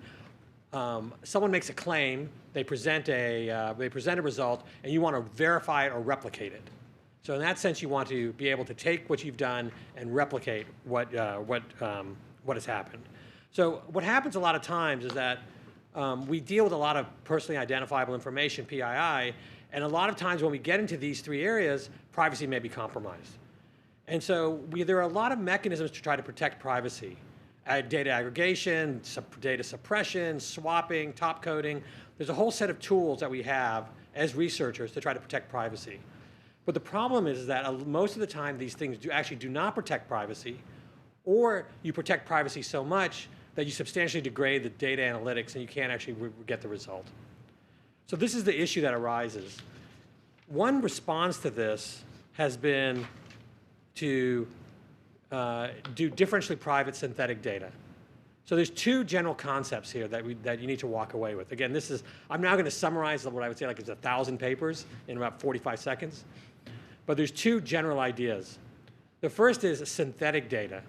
someone makes a claim, they present a result, and you want to verify it or replicate it. So in that sense, you want to be able to take what you've done and replicate what has happened. So what happens a lot of times is that we deal with a lot of personally identifiable information, PII, and a lot of times when we get into these three areas, privacy may be compromised. And so there are a lot of mechanisms to try to protect privacy. Data aggregation, data suppression, swapping, top coding. There's a whole set of tools that we have as researchers to try to protect privacy. But the problem is that most of the time these things actually do not protect privacy, or you protect privacy so much that you substantially degrade the data analytics and you can't actually get the result. So this is the issue that arises. One response to this has been to do differentially private synthetic data. So there's two general concepts here that you need to walk away with. Again, I'm now going to summarize what I would say like it's 1,000 papers in about 45 seconds. But there's two general ideas. The first is synthetic data.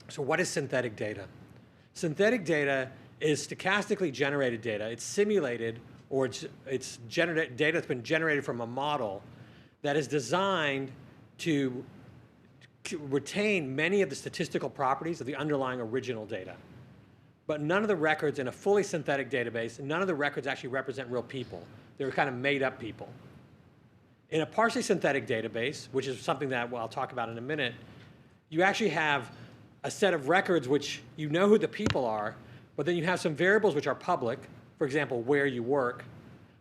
So what is synthetic data? Synthetic data is stochastically generated data. It's simulated, or it's data that's been generated from a model that is designed to retain many of the statistical properties of the underlying original data. But none of the records in a fully synthetic database, none of the records actually represent real people. They're kind of made up people. In a partially synthetic database, which is something that I'll talk about in a minute, you actually have a set of records which you know who the people are, but then you have some variables which are public, for example, where you work,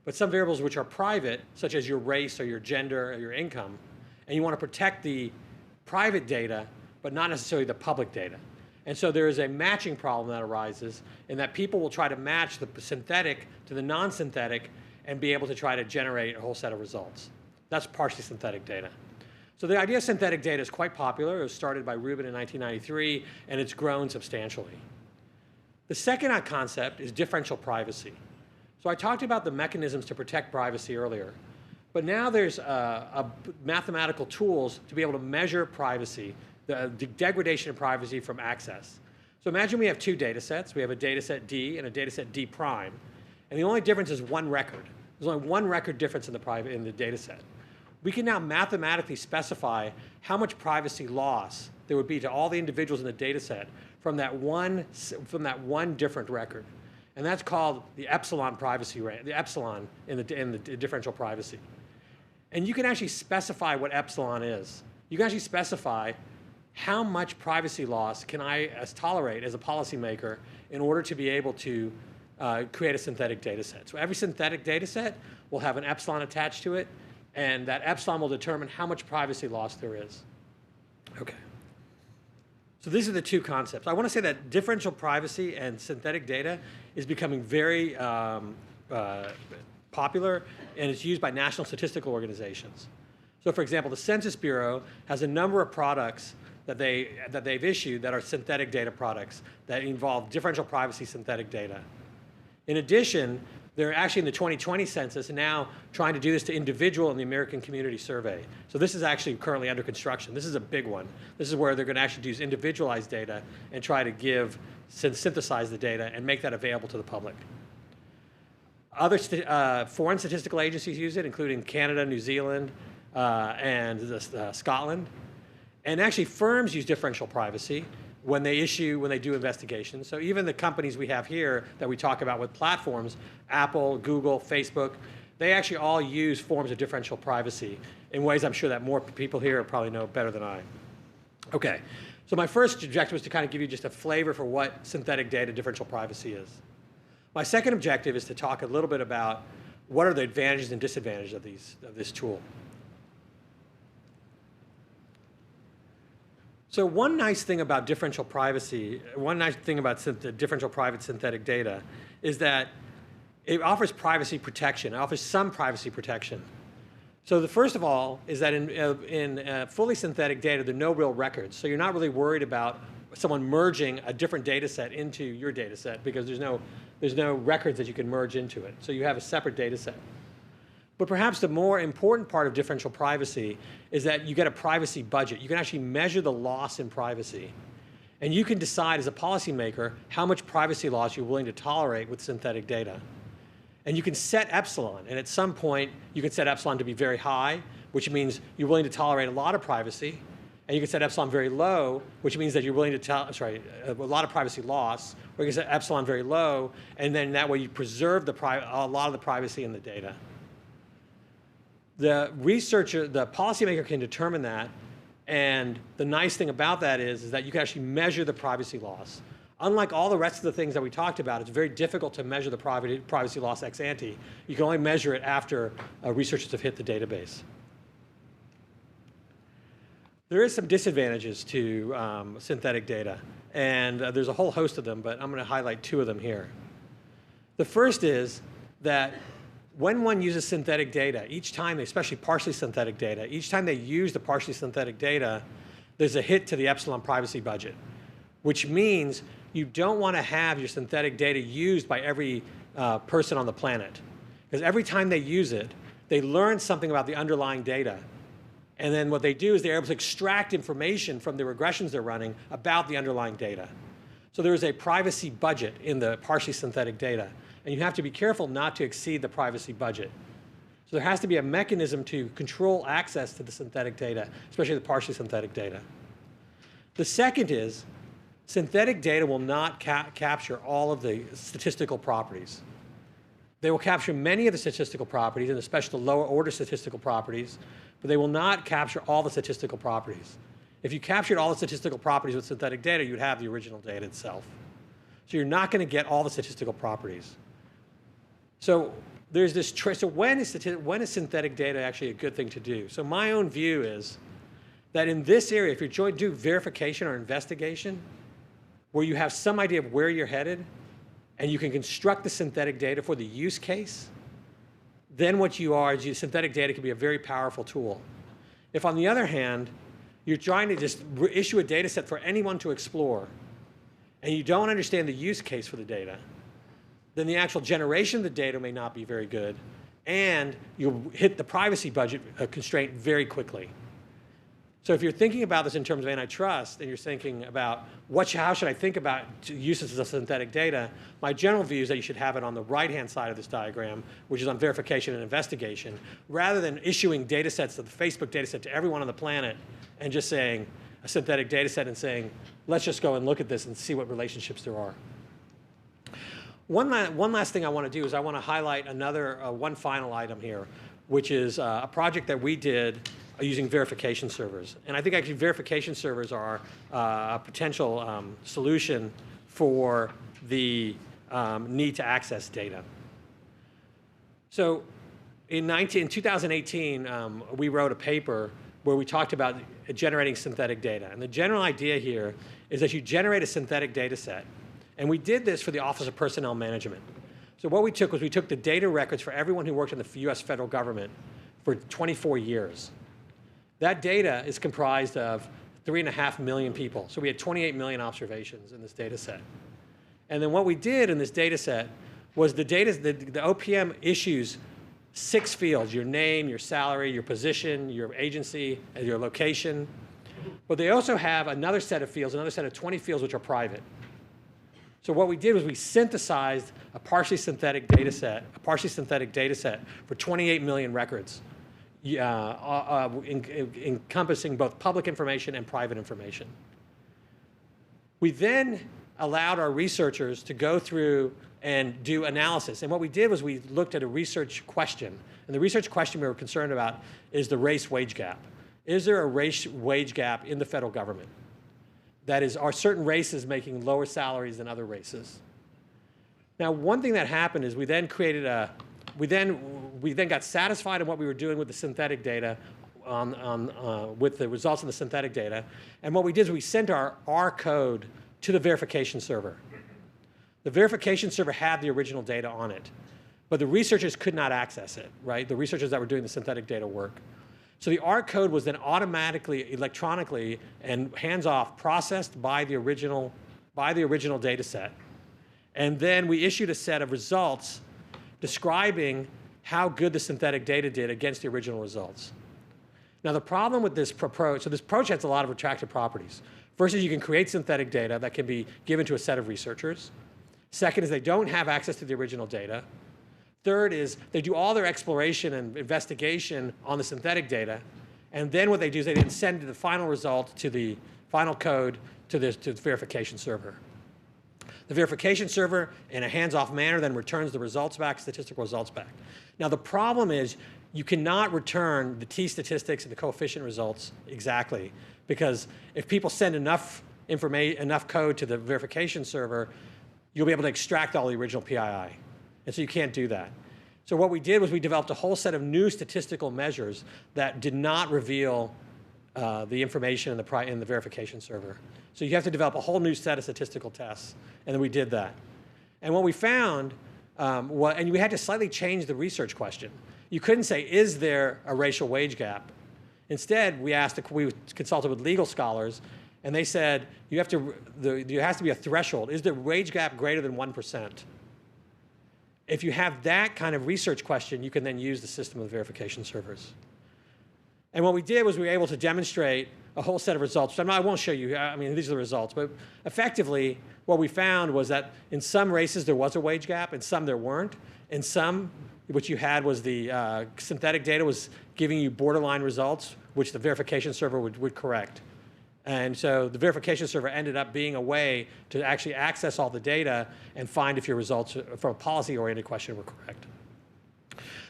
but some variables which are private, such as your race or your gender or your income, and you want to protect the private data, but not necessarily the public data. And so there is a matching problem that arises in that people will try to match the synthetic to the non-synthetic and be able to try to generate a whole set of results. That's partially synthetic data. So the idea of synthetic data is quite popular. It was started by Rubin in 1993, and it's grown substantially. The second concept is differential privacy. So I talked about the mechanisms to protect privacy earlier, but now there's mathematical tools to be able to measure privacy, the degradation of privacy from access. So imagine we have two data sets. We have a data set D and a data set D prime, and the only difference is one record. There's only one record difference in the data set. We can now mathematically specify how much privacy loss there would be to all the individuals in the data set from that one different record. And that's called the Epsilon privacy rate, the Epsilon in the differential privacy. And you can actually specify what Epsilon is. You can actually specify how much privacy loss can I tolerate as a policymaker in order to be able to create a synthetic data set. So every synthetic data set will have an Epsilon attached to it, and that Epsilon will determine how much privacy loss there is. Okay. So these are the two concepts. I want to say that differential privacy and synthetic data is becoming very popular, and it's used by national statistical organizations. So for example, the Census Bureau has a number of products that they've issued that are synthetic data products that involve differential privacy synthetic data. In addition, they're actually in the 2020 census now trying to do this to individual in the American Community Survey. So this is actually currently under construction. This is a big one. This is where they're going to actually use individualized data and try to synthesize the data and make that available to the public. Other foreign statistical agencies use it, including Canada, New Zealand, and Scotland. And actually firms use differential privacy when they do investigations. So even the companies we have here that we talk about with platforms, Apple, Google, Facebook, they actually all use forms of differential privacy in ways I'm sure that more people here probably know better than I. Okay, so my first objective was to kind of give you just a flavor for what synthetic data differential privacy is. My second objective is to talk a little bit about what are the advantages and disadvantages of this tool. So one nice thing about differential privacy, one nice thing about differential private synthetic data is that it offers privacy protection. It offers some privacy protection. So the first of all is that in fully synthetic data, there are no real records. So you're not really worried about someone merging a different data set into your data set because there's no records that you can merge into it. So you have a separate data set. But perhaps the more important part of differential privacy is that you get a privacy budget. You can actually measure the loss in privacy. And you can decide as a policymaker how much privacy loss you're willing to tolerate with synthetic data. And you can set Epsilon. And at some point, you can set Epsilon to be very high, which means you're willing to tolerate a lot of privacy. And you can set Epsilon very low, which means that you're willing to a lot of privacy loss. Or you can set Epsilon very low, and then that way you preserve a lot of the privacy in the data. The policymaker can determine that, and the nice thing about that is that you can actually measure the privacy loss. Unlike all the rest of the things that we talked about, it's very difficult to measure the privacy loss ex ante. You can only measure it after researchers have hit the database. There is some disadvantages to synthetic data, and there's a whole host of them, but I'm going to highlight two of them here. The first is that when one uses synthetic data, each time, especially partially synthetic data, each time they use the partially synthetic data, there's a hit to the Epsilon privacy budget, which means you don't want to have your synthetic data used by every person on the planet. Because every time they use it, they learn something about the underlying data. And then what they do is they're able to extract information from the regressions they're running about the underlying data. So there is a privacy budget in the partially synthetic data, and you have to be careful not to exceed the privacy budget. So there has to be a mechanism to control access to the synthetic data, especially the partially synthetic data. The second is synthetic data will not capture all of the statistical properties. They will capture many of the statistical properties, and especially the lower order statistical properties, but they will not capture all the statistical properties. If you captured all the statistical properties with synthetic data, you'd have the original data itself. So you're not going to get all the statistical properties. So there's this so when is synthetic data actually a good thing to do? So my own view is that in this area, if you're going to do verification or investigation, where you have some idea of where you're headed, and you can construct the synthetic data for the use case, then what you are is synthetic data can be a very powerful tool. If, on the other hand, you're trying to just issue a data set for anyone to explore, and you don't understand the use case for the data, then the actual generation of the data may not be very good, and you'll hit the privacy budget constraint very quickly. So if you're thinking about this in terms of antitrust, and you're thinking about how should I think about uses of synthetic data, my general view is that you should have it on the right-hand side of this diagram, which is on verification and investigation, rather than issuing data sets of the Facebook data set to everyone on the planet and just saying a synthetic data set and saying, let's just go and look at this and see what relationships there are. One last thing I want to do is I want to highlight one final item here, which is a project that we did using verification servers. And I think actually verification servers are a potential solution for the need to access data. So in 2018, we wrote a paper where we talked about generating synthetic data. And the general idea here is that you generate a synthetic data set. And we did this for the Office of Personnel Management. So what we took was we took the data records for everyone who worked in the US federal government for 24 years. That data is comprised of 3.5 million people. So we had 28 million observations in this data set. And then what we did in this data set was the OPM issues 6 fields: your name, your salary, your position, your agency, and your location. But they also have another set of fields, another set of 20 fields which are private. So what we did was we synthesized a partially synthetic data set for 28 million records, encompassing both public information and private information. We then allowed our researchers to go through and do analysis. And what we did was we looked at a research question. And the research question we were concerned about is the race-wage gap. Is there a race-wage gap in the federal government? That is, are certain races making lower salaries than other races? Now, one thing that happened is we then created we then got satisfied in what we were doing with the synthetic data, with the results of the synthetic data. And what we did is we sent our code to the verification server. The verification server had the original data on it, but the researchers could not access it, right? The researchers that were doing the synthetic data work. So the R code was then automatically, electronically, and hands-off processed by the original data set. And then we issued a set of results describing how good the synthetic data did against the original results. Now the problem with this approach, so this approach has a lot of attractive properties. First is you can create synthetic data that can be given to a set of researchers. Second is they don't have access to the original data. Third is they do all their exploration and investigation on the synthetic data, and then what they do is they then send the final result to the final code to the verification server. The verification server, in a hands-off manner, then returns the results back, statistical results back. Now the problem is you cannot return the t-statistics and the coefficient results exactly, because if people send enough code to the verification server, you'll be able to extract all the original PII. And so you can't do that. So what we did was we developed a whole set of new statistical measures that did not reveal the information in the verification server. So you have to develop a whole new set of statistical tests, and then we did that. And what we found, and we had to slightly change the research question. You couldn't say, is there a racial wage gap? Instead, we consulted with legal scholars, and they said, there has to be a threshold. Is the wage gap greater than 1%? If you have that kind of research question, you can then use the system of verification servers. And what we did was we were able to demonstrate a whole set of results. I won't show you. I mean, these are the results. But effectively, what we found was that in some races there was a wage gap, in some there weren't. In some, what you had was the synthetic data was giving you borderline results, which the verification server would correct. And so the verification server ended up being a way to actually access all the data and find if your results from a policy-oriented question were correct.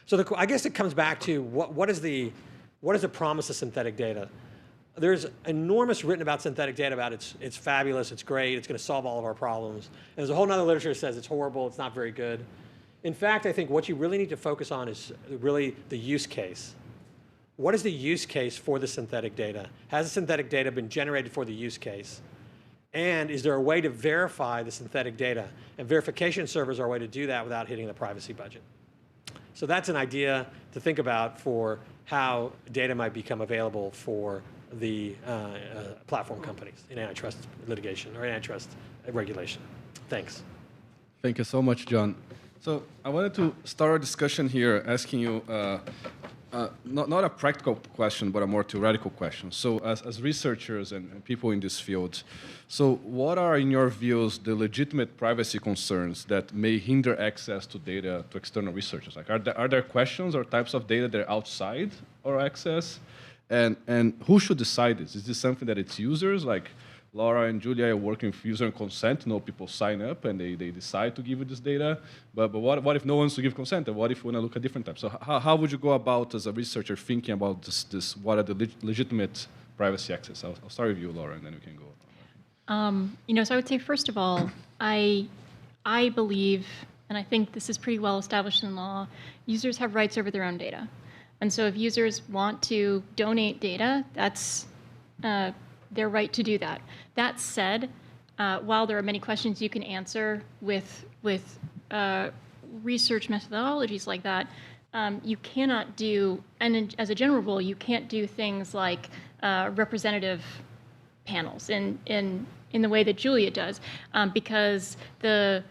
So I guess it comes back to what is the promise of synthetic data? There's enormous written about synthetic data about it's fabulous, it's great, it's going to solve all of our problems. And there's a whole other literature that says it's horrible, it's not very good. In fact, I think what you really need to focus on is really the use case. What is the use case for the synthetic data? Has the synthetic data been generated for the use case? And is there a way to verify the synthetic data? And verification servers are a way to do that without hitting the privacy budget. So that's an idea to think about for how data might become available for the platform companies in antitrust litigation or antitrust regulation. Thanks. Thank you so much, John. So I wanted to start a discussion here asking you not a practical question, but a more theoretical question. So as researchers and people in this field, so what are, in your views, the legitimate privacy concerns that may hinder access to data to external researchers? Like, are there questions or types of data that are outside our access? And who should decide this? Is this something that it's users, like Lara and Julia are working with user consent? No, people sign up and they decide to give you this data. But what if no one wants to give consent? And what if we want to look at different types? So how would you go about, as a researcher, thinking about this what are the legitimate privacy access? I'll start with you, Lara, and then we can go. So I would say, first of all, I believe, and I think this is pretty well established in law, users have rights over their own data. And so if users want to donate data, that's their right to do that. That said, while there are many questions you can answer with research methodologies like that, you cannot do, and as a general rule, you can't do things like representative panels in the way that Julia does, because the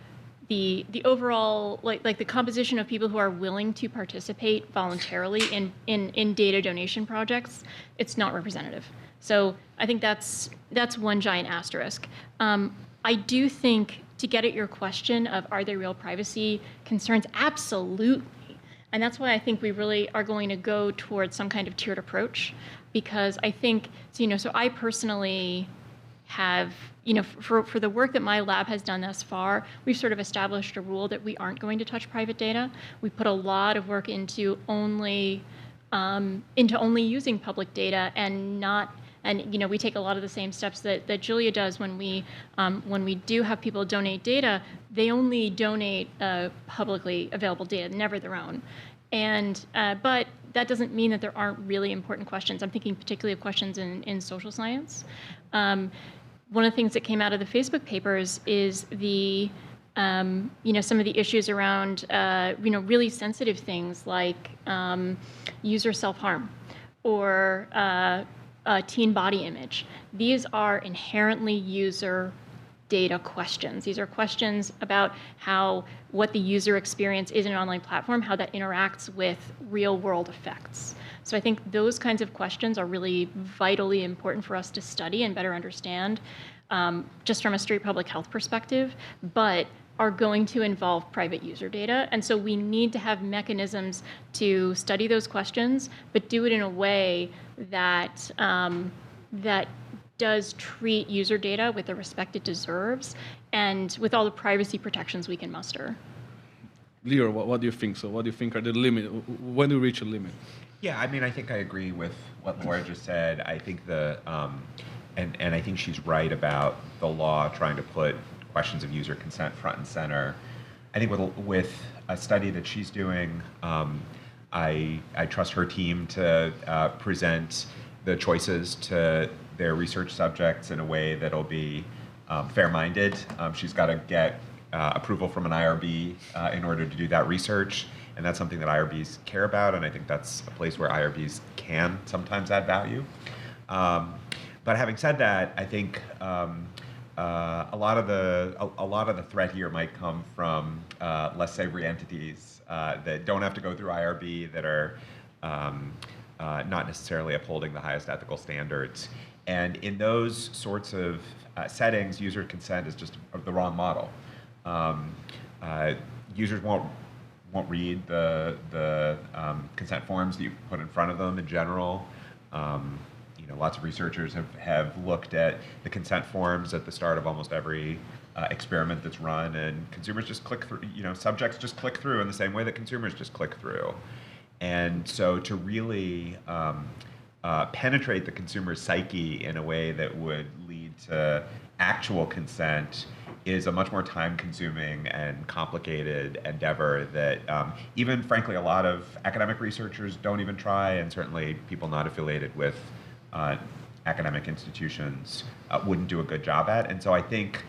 overall, like the composition of people who are willing to participate voluntarily in data donation projects, it's not representative. So I think that's one giant asterisk. I do think, to get at your question of are there real privacy concerns, absolutely. And that's why I think we really are going to go towards some kind of tiered approach, because I think, so I personally have, for the work that my lab has done thus far, we've sort of established a rule that we aren't going to touch private data. We put a lot of work into only using public data and we take a lot of the same steps that Julia does when we do have people donate data. They only donate publicly available data, never their own. And but that doesn't mean that there aren't really important questions. I'm thinking particularly of questions in social science. One of the things that came out of the Facebook papers is the some of the issues around really sensitive things like user self-harm or teen body image. These are inherently user data questions. These are questions about what the user experience is in an online platform, how that interacts with real world effects. So I think those kinds of questions are really vitally important for us to study and better understand, just from a straight public health perspective, but are going to involve private user data. And so we need to have mechanisms to study those questions, but do it in a way that that does treat user data with the respect it deserves and with all the privacy protections we can muster. Leo, what do you think? So what do you think are the limit? When do you reach a limit? Yeah, I mean, I think I agree with what Laura just said. I think and I think she's right about the law trying to put questions of user consent front and center. I think with a study that she's doing, I trust her team to present the choices to their research subjects in a way that'll be fair-minded. She's got to get approval from an IRB in order to do that research, and that's something that IRBs care about, and I think that's a place where IRBs can sometimes add value. But having said that, I think a lot of the threat here might come from less savory entities that don't have to go through IRB, that are not necessarily upholding the highest ethical standards. And in those sorts of settings, user consent is just the wrong model. Users won't read the consent forms that you put in front of them in general. Lots of researchers have looked at the consent forms at the start of almost every experiment that's run, and consumers just click through, subjects just click through in the same way that consumers just click through. And so to really penetrate the consumer psyche in a way that would lead to actual consent is a much more time-consuming and complicated endeavor that even, frankly, a lot of academic researchers don't even try, and certainly people not affiliated with academic institutions wouldn't do a good job at. And so I think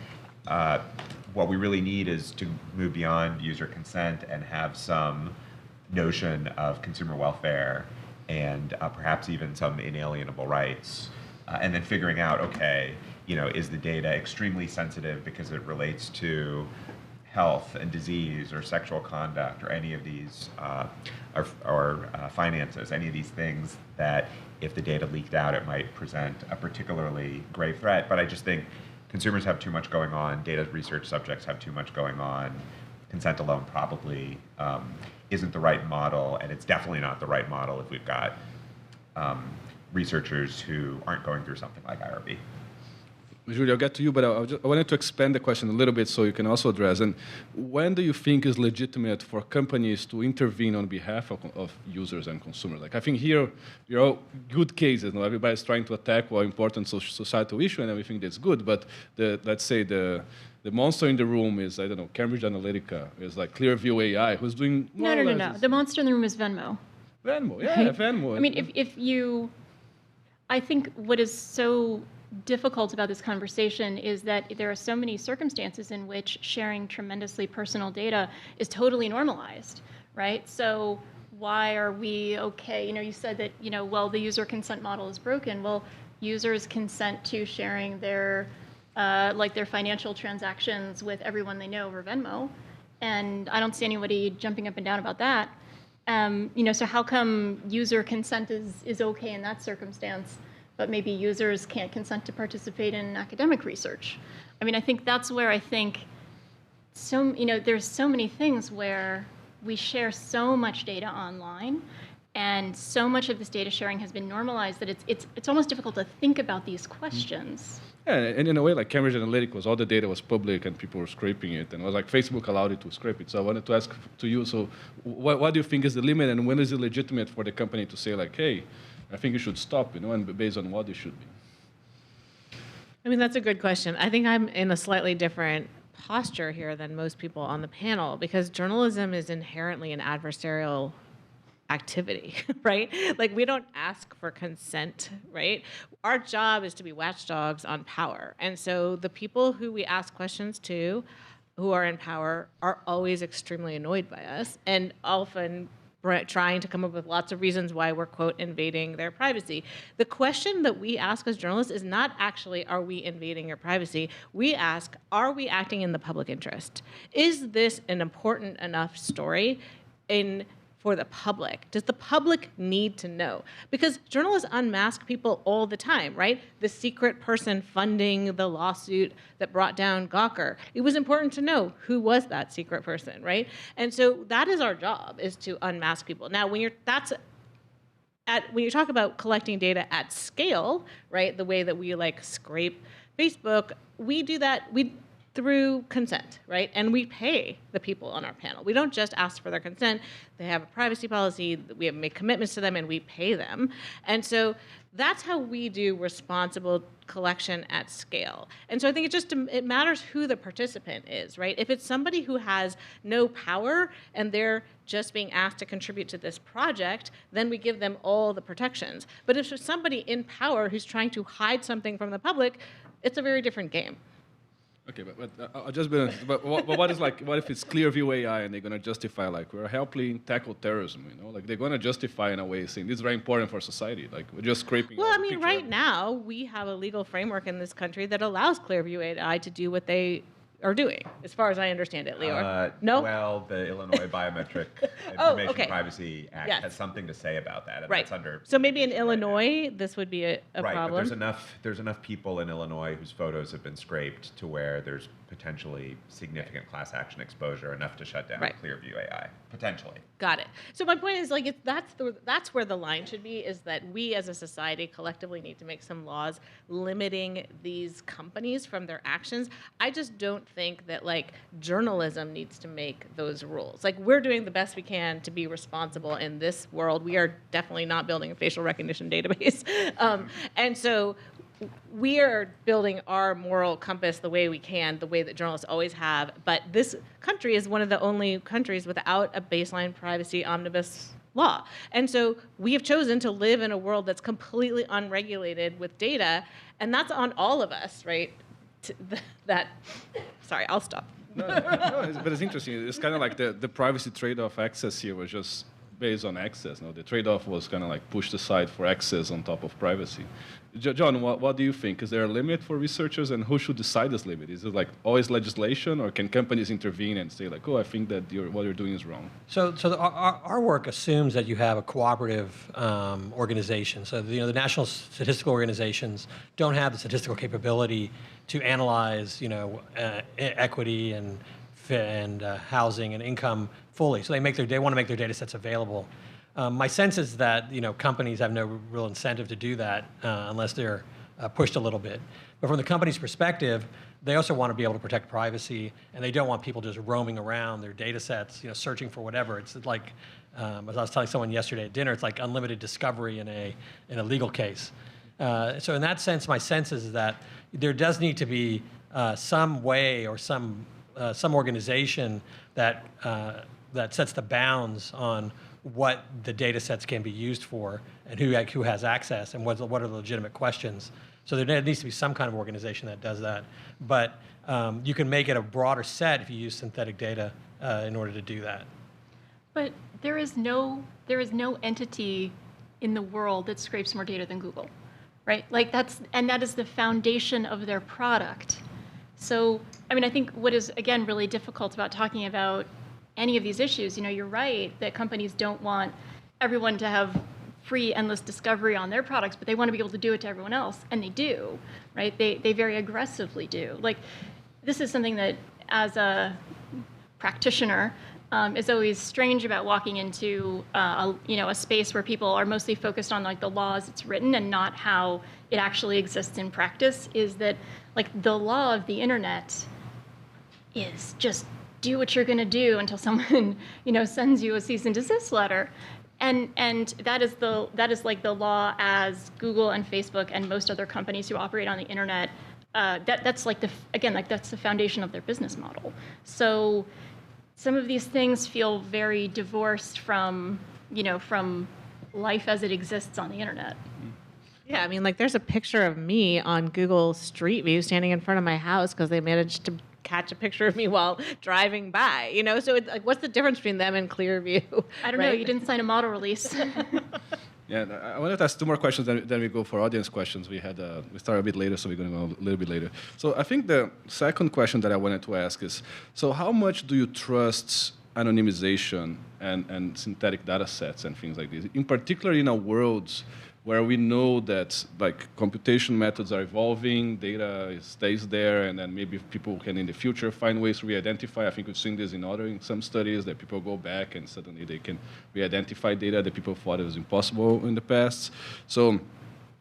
what we really need is to move beyond user consent and have some notion of consumer welfare and perhaps even some inalienable rights, and then figuring out, okay, is the data extremely sensitive because it relates to health and disease or sexual conduct or any of these, or finances, any of these things that if the data leaked out, it might present a particularly grave threat. But I just think consumers have too much going on, data research subjects have too much going on. Consent alone probably isn't the right model, and it's definitely not the right model if we've got researchers who aren't going through something like IRB. Julie, I'll get to you, but I wanted to expand the question a little bit so you can also address. And when do you think is legitimate for companies to intervene on behalf of users and consumers? Like, I think here, you're all good cases. Everybody's trying to attack one important societal issue, and everything that's good. But let's say the monster in the room is, I don't know, Cambridge Analytica, is like Clearview AI, who's doing more No. The monster in the room is Venmo. Venmo, yeah, right? Venmo. I mean, I think what is so difficult about this conversation is that there are so many circumstances in which sharing tremendously personal data is totally normalized, right? So why are we okay? You said that, well, the user consent model is broken. Well, users consent to sharing their financial transactions with everyone they know over Venmo, and I don't see anybody jumping up and down about that. So how come user consent is okay in that circumstance, but maybe users can't consent to participate in academic research? I mean, I think that's where I think there's so many things where we share so much data online, and so much of this data sharing has been normalized that it's almost difficult to think about these questions. Yeah, and in a way, like Cambridge Analytica all the data was public and people were scraping it, and it was like Facebook allowed it to scrape it. So I wanted to ask to you, so what do you think is the limit, and when is it legitimate for the company to say, like, hey, I think you should stop, and based on what it should be? I mean, that's a good question. I think I'm in a slightly different posture here than most people on the panel, because journalism is inherently an adversarial activity, right? Like, we don't ask for consent, right? Our job is to be watchdogs on power. And so the people who we ask questions to, who are in power, are always extremely annoyed by us and often trying to come up with lots of reasons why we're, quote, invading their privacy. The question that we ask as journalists is not actually, are we invading your privacy? We ask, are we acting in the public interest? Is this an important enough story for the public? Does the public need to know? Because journalists unmask people all the time, right? The secret person funding the lawsuit that brought down Gawker. It was important to know who was that secret person, right? And so that is our job, is to unmask people. Now, when you talk about collecting data at scale, right, the way that we scrape Facebook, we do that through consent, right? And we pay the people on our panel. We don't just ask for their consent. They have a privacy policy. We have made commitments to them, and we pay them. And so that's how we do responsible collection at scale. And so I think it matters who the participant is, right? If it's somebody who has no power and they're just being asked to contribute to this project, then we give them all the protections. But if it's somebody in power who's trying to hide something from the public, it's a very different game. Okay, but I'll just be honest. But what if it's Clearview AI and they're going to justify, we're helping tackle terrorism, they're going to justify in a way saying this is very important for society, we're just scraping. Well, I mean, right now we have a legal framework in this country that allows Clearview AI to do what they are doing, as far as I understand it, Leo. No? Well, the Illinois Biometric Oh, Information okay. Privacy Act Yes. has something to say about that, and Right. that's under. So maybe in litigation right now. Illinois, this would be a Right, problem. but there's enough people in Illinois whose photos have been scraped to where there's potentially significant class action exposure, enough to shut down Right. Clearview AI, potentially. Got it. So my point is, like, that's where the line should be, is that we as a society collectively need to make some laws limiting these companies from their actions. I just don't think that, like, journalism needs to make those rules. Like, we're doing the best we can to be responsible in this world. We are definitely not building a facial recognition database. And so we are building our moral compass the way we can, the way that journalists always have. But this country is one of the only countries without a baseline privacy omnibus law. And so we have chosen to live in a world that's completely unregulated with data, and that's on all of us, right? Sorry, I'll stop. No, but it's interesting. It's kind of like the privacy trade-off access here was just based on access. No, the trade-off was kind of like pushed aside for access on top of privacy. John, what do you think? Is there a limit for researchers, and who should decide this limit? Is it like always legislation, or can companies intervene and say like, oh, I think that what you're doing is wrong? So our work assumes that you have a cooperative organization. So the national statistical organizations don't have the statistical capability to analyze equity and housing and income fully. So they want to make their data sets available. My sense is that companies have no real incentive to do that unless they're pushed a little bit. But from the company's perspective, they also want to be able to protect privacy, and they don't want people just roaming around their data sets, searching for whatever. It's like, as I was telling someone yesterday at dinner, it's like unlimited discovery in a legal case. So in that sense, my sense is that there does need to be some way or some organization that sets the bounds on what the data sets can be used for and who has access and what are the legitimate questions. So there needs to be some kind of organization that does that. But you can make it a broader set if you use synthetic data in order to do that. But there is no entity in the world that scrapes more data than Google, right? Like that is the foundation of their product. So, I mean, I think what is, again, really difficult about talking about any of these issues, you're right that companies don't want everyone to have free, endless discovery on their products, but they want to be able to do it to everyone else, and they do, right? They very aggressively do. Like, this is something that, as a practitioner, is always strange about walking into a space where people are mostly focused on like the law as it's written and not how it actually exists in practice. Is that like the law of the internet is just do what you're going to do until someone sends you a cease and desist letter, and that is like the law as Google and Facebook and most other companies who operate on the internet. That's like that's the foundation of their business model. So some of these things feel very divorced from life as it exists on the internet. Yeah, I mean, like, there's a picture of me on Google Street View standing in front of my house because they managed to catch a picture of me while driving by, So it's like, what's the difference between them and Clearview? I don't know. You didn't sign a model release. Yeah, I wanted to ask two more questions, then we go for audience questions. We started a bit later, so we're going to go a little bit later. So I think the second question that I wanted to ask is, so how much do you trust anonymization and synthetic data sets and things like this, in particular in a world where we know that like computation methods are evolving, data stays there, and then maybe people can in the future find ways to re-identify. I think we've seen this in some studies that people go back and suddenly they can re-identify data that people thought it was impossible in the past. So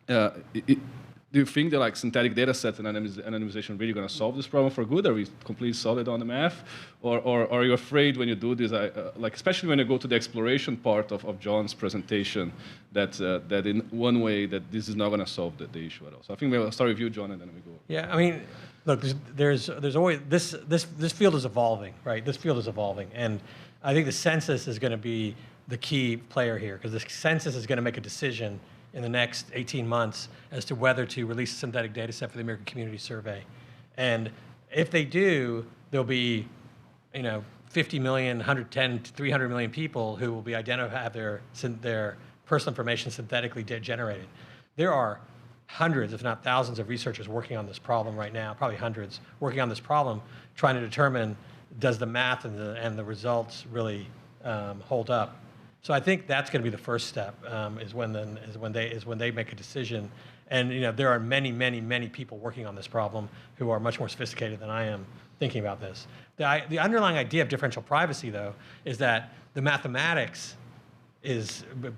do you think that like synthetic data sets and anonymization really going to solve this problem for good? Are we completely solid on the math? Or are you afraid when you do this, like especially when you go to the exploration part of John's presentation, that in one way that this is not going to solve the issue at all? So I think we'll start with you, John, and then we go. Yeah, I mean, look, there's always, this field is evolving, right? This field is evolving. And I think the census is going to be the key player here, because the census is going to make a decision in the next 18 months as to whether to release a synthetic data set for the American Community Survey. And if they do, there'll be 50 million, 110 to 300 million people who will be have their personal information synthetically generated. There are hundreds, if not thousands, of researchers working on this problem right now, probably hundreds, working on this problem, trying to determine does the math and the results really hold up. So I think that's going to be the first step, is when they make a decision. And there are many, many, many people working on this problem who are much more sophisticated than I am thinking about this. The underlying idea of differential privacy, though, is that the mathematics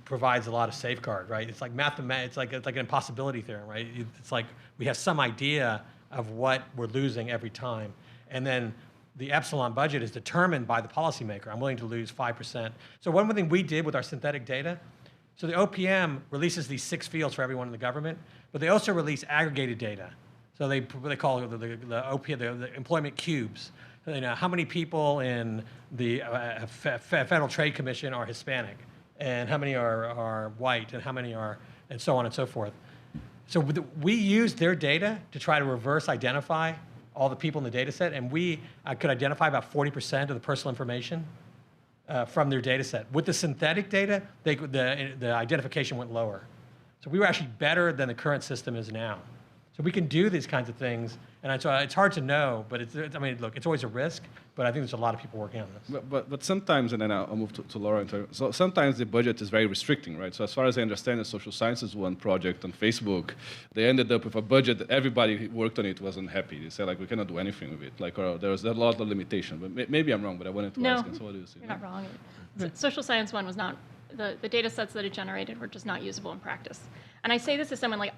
provides a lot of safeguard, right? It's like it's like an impossibility theorem, right? It's like we have some idea of what we're losing every time, and then the Epsilon budget is determined by the policymaker. I'm willing to lose 5%. So one thing we did with our synthetic data, so the OPM releases these 6 fields for everyone in the government, but they also release aggregated data. So they call it the employment cubes. How many people in the Federal Trade Commission are Hispanic, and how many are white, and how many are, and so on and so forth. So we used their data to try to reverse identify all the people in the data set, and we could identify about 40% of the personal information from their data set. With the synthetic data, the identification went lower. So we were actually better than the current system is now. So we can do these kinds of things, and so it's hard to know, but look, it's always a risk, but I think there's a lot of people working on this. But sometimes, and then I'll move to Laura. So sometimes the budget is very restricting, right? So as far as I understand, the social sciences one project on Facebook, they ended up with a budget that everybody who worked on it wasn't happy. They said, like, we cannot do anything with it. Like, there was a lot of limitation. But maybe I'm wrong, but I wanted to ask. So what do you see? You're not wrong. Social science one was not, the data sets that it generated were just not usable in practice. And I say this as someone, like,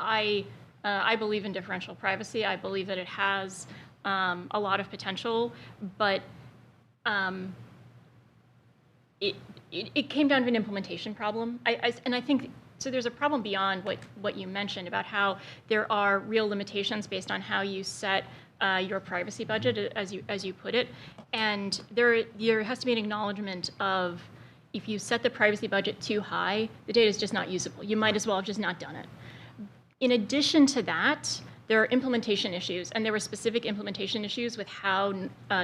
I believe in differential privacy. I believe that it has a lot of potential, but it came down to an implementation problem. And I think, so there's a problem beyond what you mentioned about how there are real limitations based on how you set your privacy budget, as you put it. And there has to be an acknowledgement of, if you set the privacy budget too high, the data is just not usable. You might as well have just not done it. In addition to that, there are implementation issues, and there were specific implementation issues with how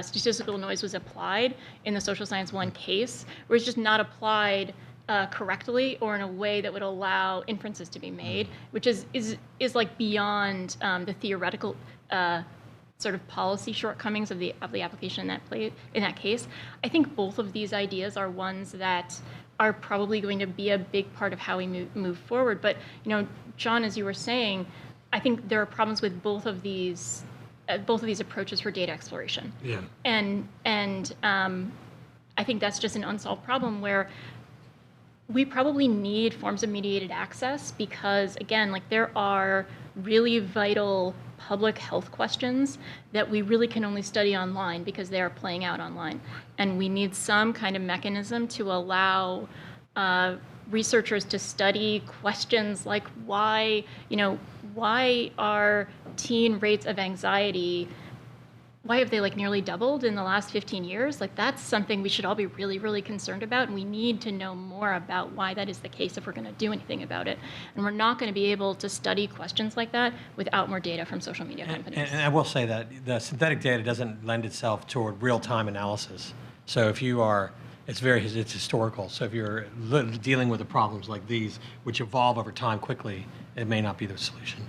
statistical noise was applied in the social science 1 case, where it's just not applied correctly or in a way that would allow inferences to be made, which is like beyond the theoretical sort of policy shortcomings of the application in that case. I think both of these ideas are ones that are probably going to be a big part of how we move forward. But John, as you were saying, I think there are problems with both of these approaches for data exploration. Yeah. And I think that's just an unsolved problem where we probably need forms of mediated access because, again, like, there are really vital public health questions that we really can only study online because they are playing out online. And we need some kind of mechanism to allow researchers to study questions like why are teen rates of anxiety, why have they nearly doubled in the last 15 years? That's something we should all be really, really concerned about, and we need to know more about why that is the case if we're going to do anything about it. And we're not going to be able to study questions like that without more data from social media companies. And I will say that the synthetic data doesn't lend itself toward real-time analysis. So if you are, it's historical. So if you're dealing with the problems like these, which evolve over time quickly, it may not be the solution.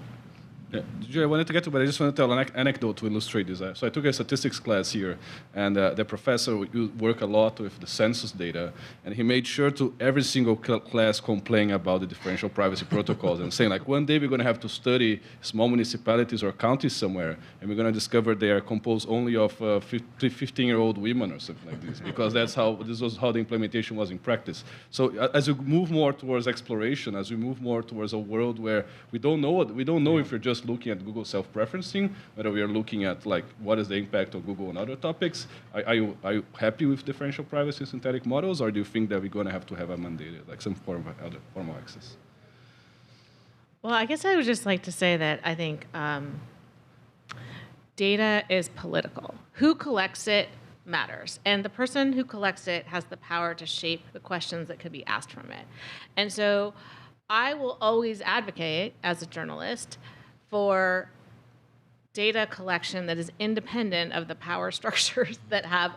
Yeah. I wanted to get to, but I just want to tell an anecdote to illustrate this. So I took a statistics class here, and the professor worked a lot with the census data, and he made sure to every single class complain about the differential privacy protocols and saying, one day we're going to have to study small municipalities or counties somewhere, and we're going to discover they are composed only of 15-year-old women or something like this, because this was how the implementation was in practice. So as we move more towards exploration, as we move more towards a world where we don't know if we're just looking at Google self-preferencing, whether we are looking at what is the impact of Google on other topics. Are you happy with differential privacy and synthetic models, or do you think that we're going to have a mandated, some form of other form of access? Well, I guess I would just like to say that I think data is political. Who collects it matters, and the person who collects it has the power to shape the questions that could be asked from it. And so I will always advocate, as a journalist, for data collection that is independent of the power structures that have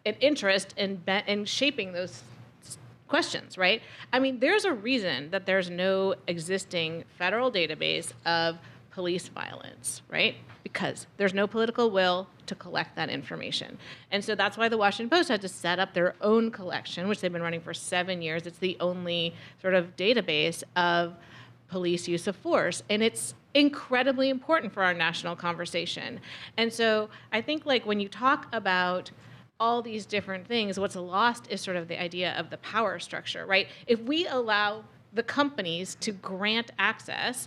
an interest in shaping those questions, right? I mean, there's a reason that there's no existing federal database of police violence, right? Because there's no political will to collect that information. And so that's why the Washington Post had to set up their own collection, which they've been running for 7 years. It's the only sort of database of police use of force. And it's incredibly important for our national conversation. And so I think like when you talk about all these different things, what's lost is sort of the idea of the power structure, right? If we allow the companies to grant access,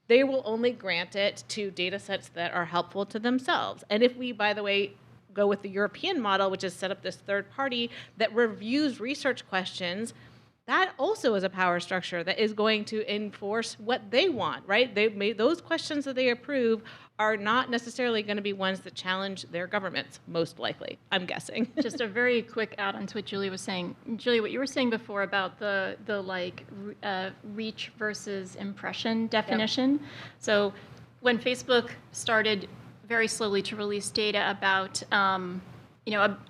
they will only grant it to data sets that are helpful to themselves. And if we, by the way, go with the European model, which is set up this third party that reviews research questions, that also is a power structure that is going to enforce what they want, right? Those questions that they approve are not necessarily going to be ones that challenge their governments, most likely, I'm guessing. Just a very quick add-on to what Julia was saying. Julia, what you were saying before about the reach versus impression definition. Yep. So when Facebook started very slowly to release data about,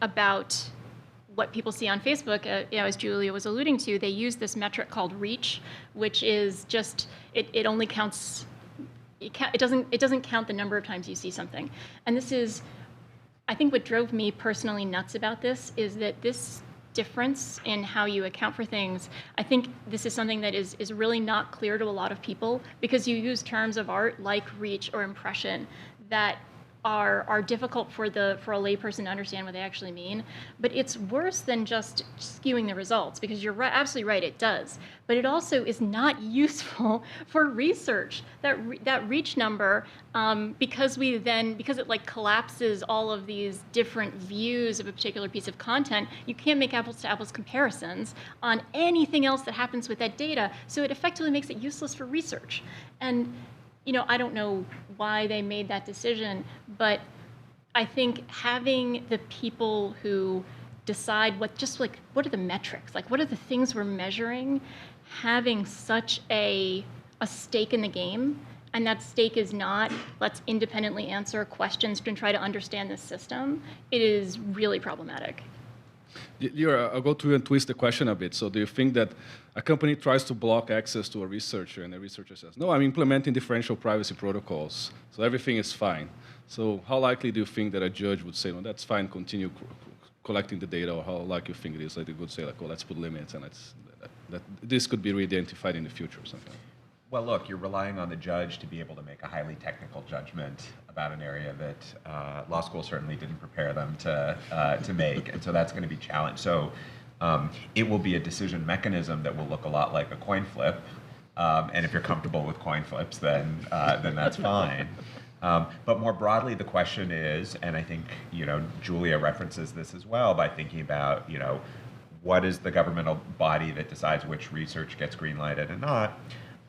about what people see on Facebook, as Julia was alluding to, they use this metric called reach, which is just, it only counts, it doesn't count the number of times you see something. And this is, I think what drove me personally nuts about this is that this difference in how you account for things, I think this is something that is really not clear to a lot of people, because you use terms of art like reach or impression that are difficult for a layperson to understand what they actually mean. But it's worse than just skewing the results, because you're absolutely right, it does. But it also is not useful for research. That reach number, because it like collapses all of these different views of a particular piece of content, you can't make apples to apples comparisons on anything else that happens with that data. So it effectively makes it useless for research. And I don't know why they made that decision, but I think having the people who decide what are the metrics, like what are the things we're measuring, having such a stake in the game, and that stake is not let's independently answer questions and try to understand the system, it is really problematic. I'll go through and twist the question a bit. So do you think that a company tries to block access to a researcher, and the researcher says, no, I'm implementing differential privacy protocols, so everything is fine. So how likely do you think that a judge would say, no, that's fine, continue collecting the data, or how likely you think it is that they would say, like, oh, let's put limits, and that this could be re-identified in the future or something? Well, look, you're relying on the judge to be able to make a highly technical judgment about an area that law school certainly didn't prepare them to make, and so that's going to be challenged. So it will be a decision mechanism that will look a lot like a coin flip, and if you're comfortable with coin flips, then that's fine. But more broadly, the question is, and I think Julia references this as well by thinking about what is the governmental body that decides which research gets green-lighted and not.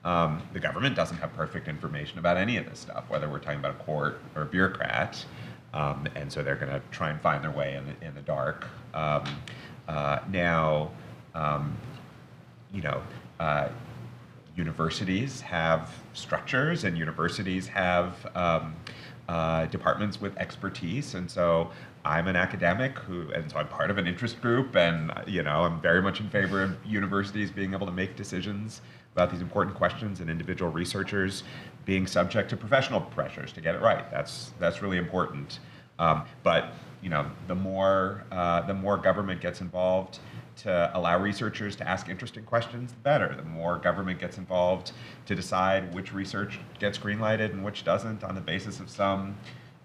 The government doesn't have perfect information about any of this stuff, whether we're talking about a court or a bureaucrat, and so they're going to try and find their way in the dark. Universities have structures, and universities have departments with expertise, and so I'm an academic and so I'm part of an interest group, and I'm very much in favor of universities being able to make decisions about these important questions, and individual researchers being subject to professional pressures to get it right. That's really important. But the more government gets involved to allow researchers to ask interesting questions, the better. The more government gets involved to decide which research gets green-lighted and which doesn't on the basis of some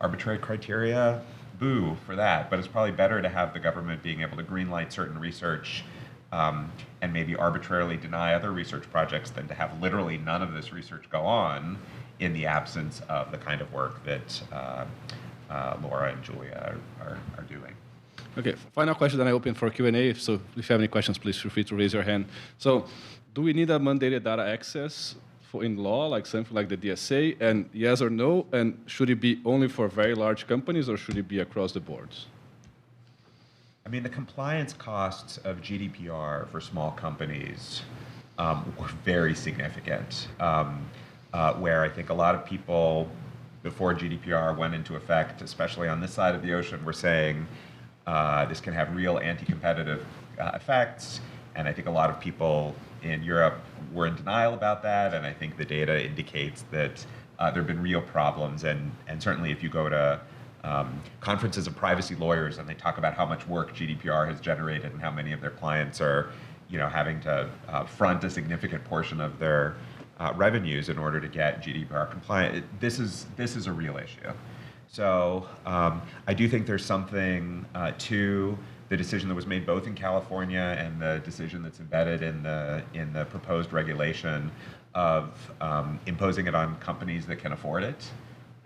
arbitrary criteria, boo for that. But it's probably better to have the government being able to green-light certain research and maybe arbitrarily deny other research projects than to have literally none of this research go on in the absence of the kind of work that Laura and Julia are doing. Okay, final question, then I open for Q&A. So if you have any questions, please feel free to raise your hand. So do we need a mandated data access in law, like something like the DSA? And yes or no? And should it be only for very large companies, or should it be across the boards? I mean, the compliance costs of GDPR for small companies were very significant, where I think a lot of people, before GDPR went into effect, especially on this side of the ocean, were saying this can have real anti-competitive effects. And I think a lot of people in Europe were in denial about that, and I think the data indicates that there have been real problems. And certainly if you go to conferences of privacy lawyers and they talk about how much work GDPR has generated and how many of their clients are having to front a significant portion of their revenues in order to get GDPR compliant, this is a real issue. So I do think there's something to the decision that was made both in California and the decision that's embedded in the proposed regulation of imposing it on companies that can afford it.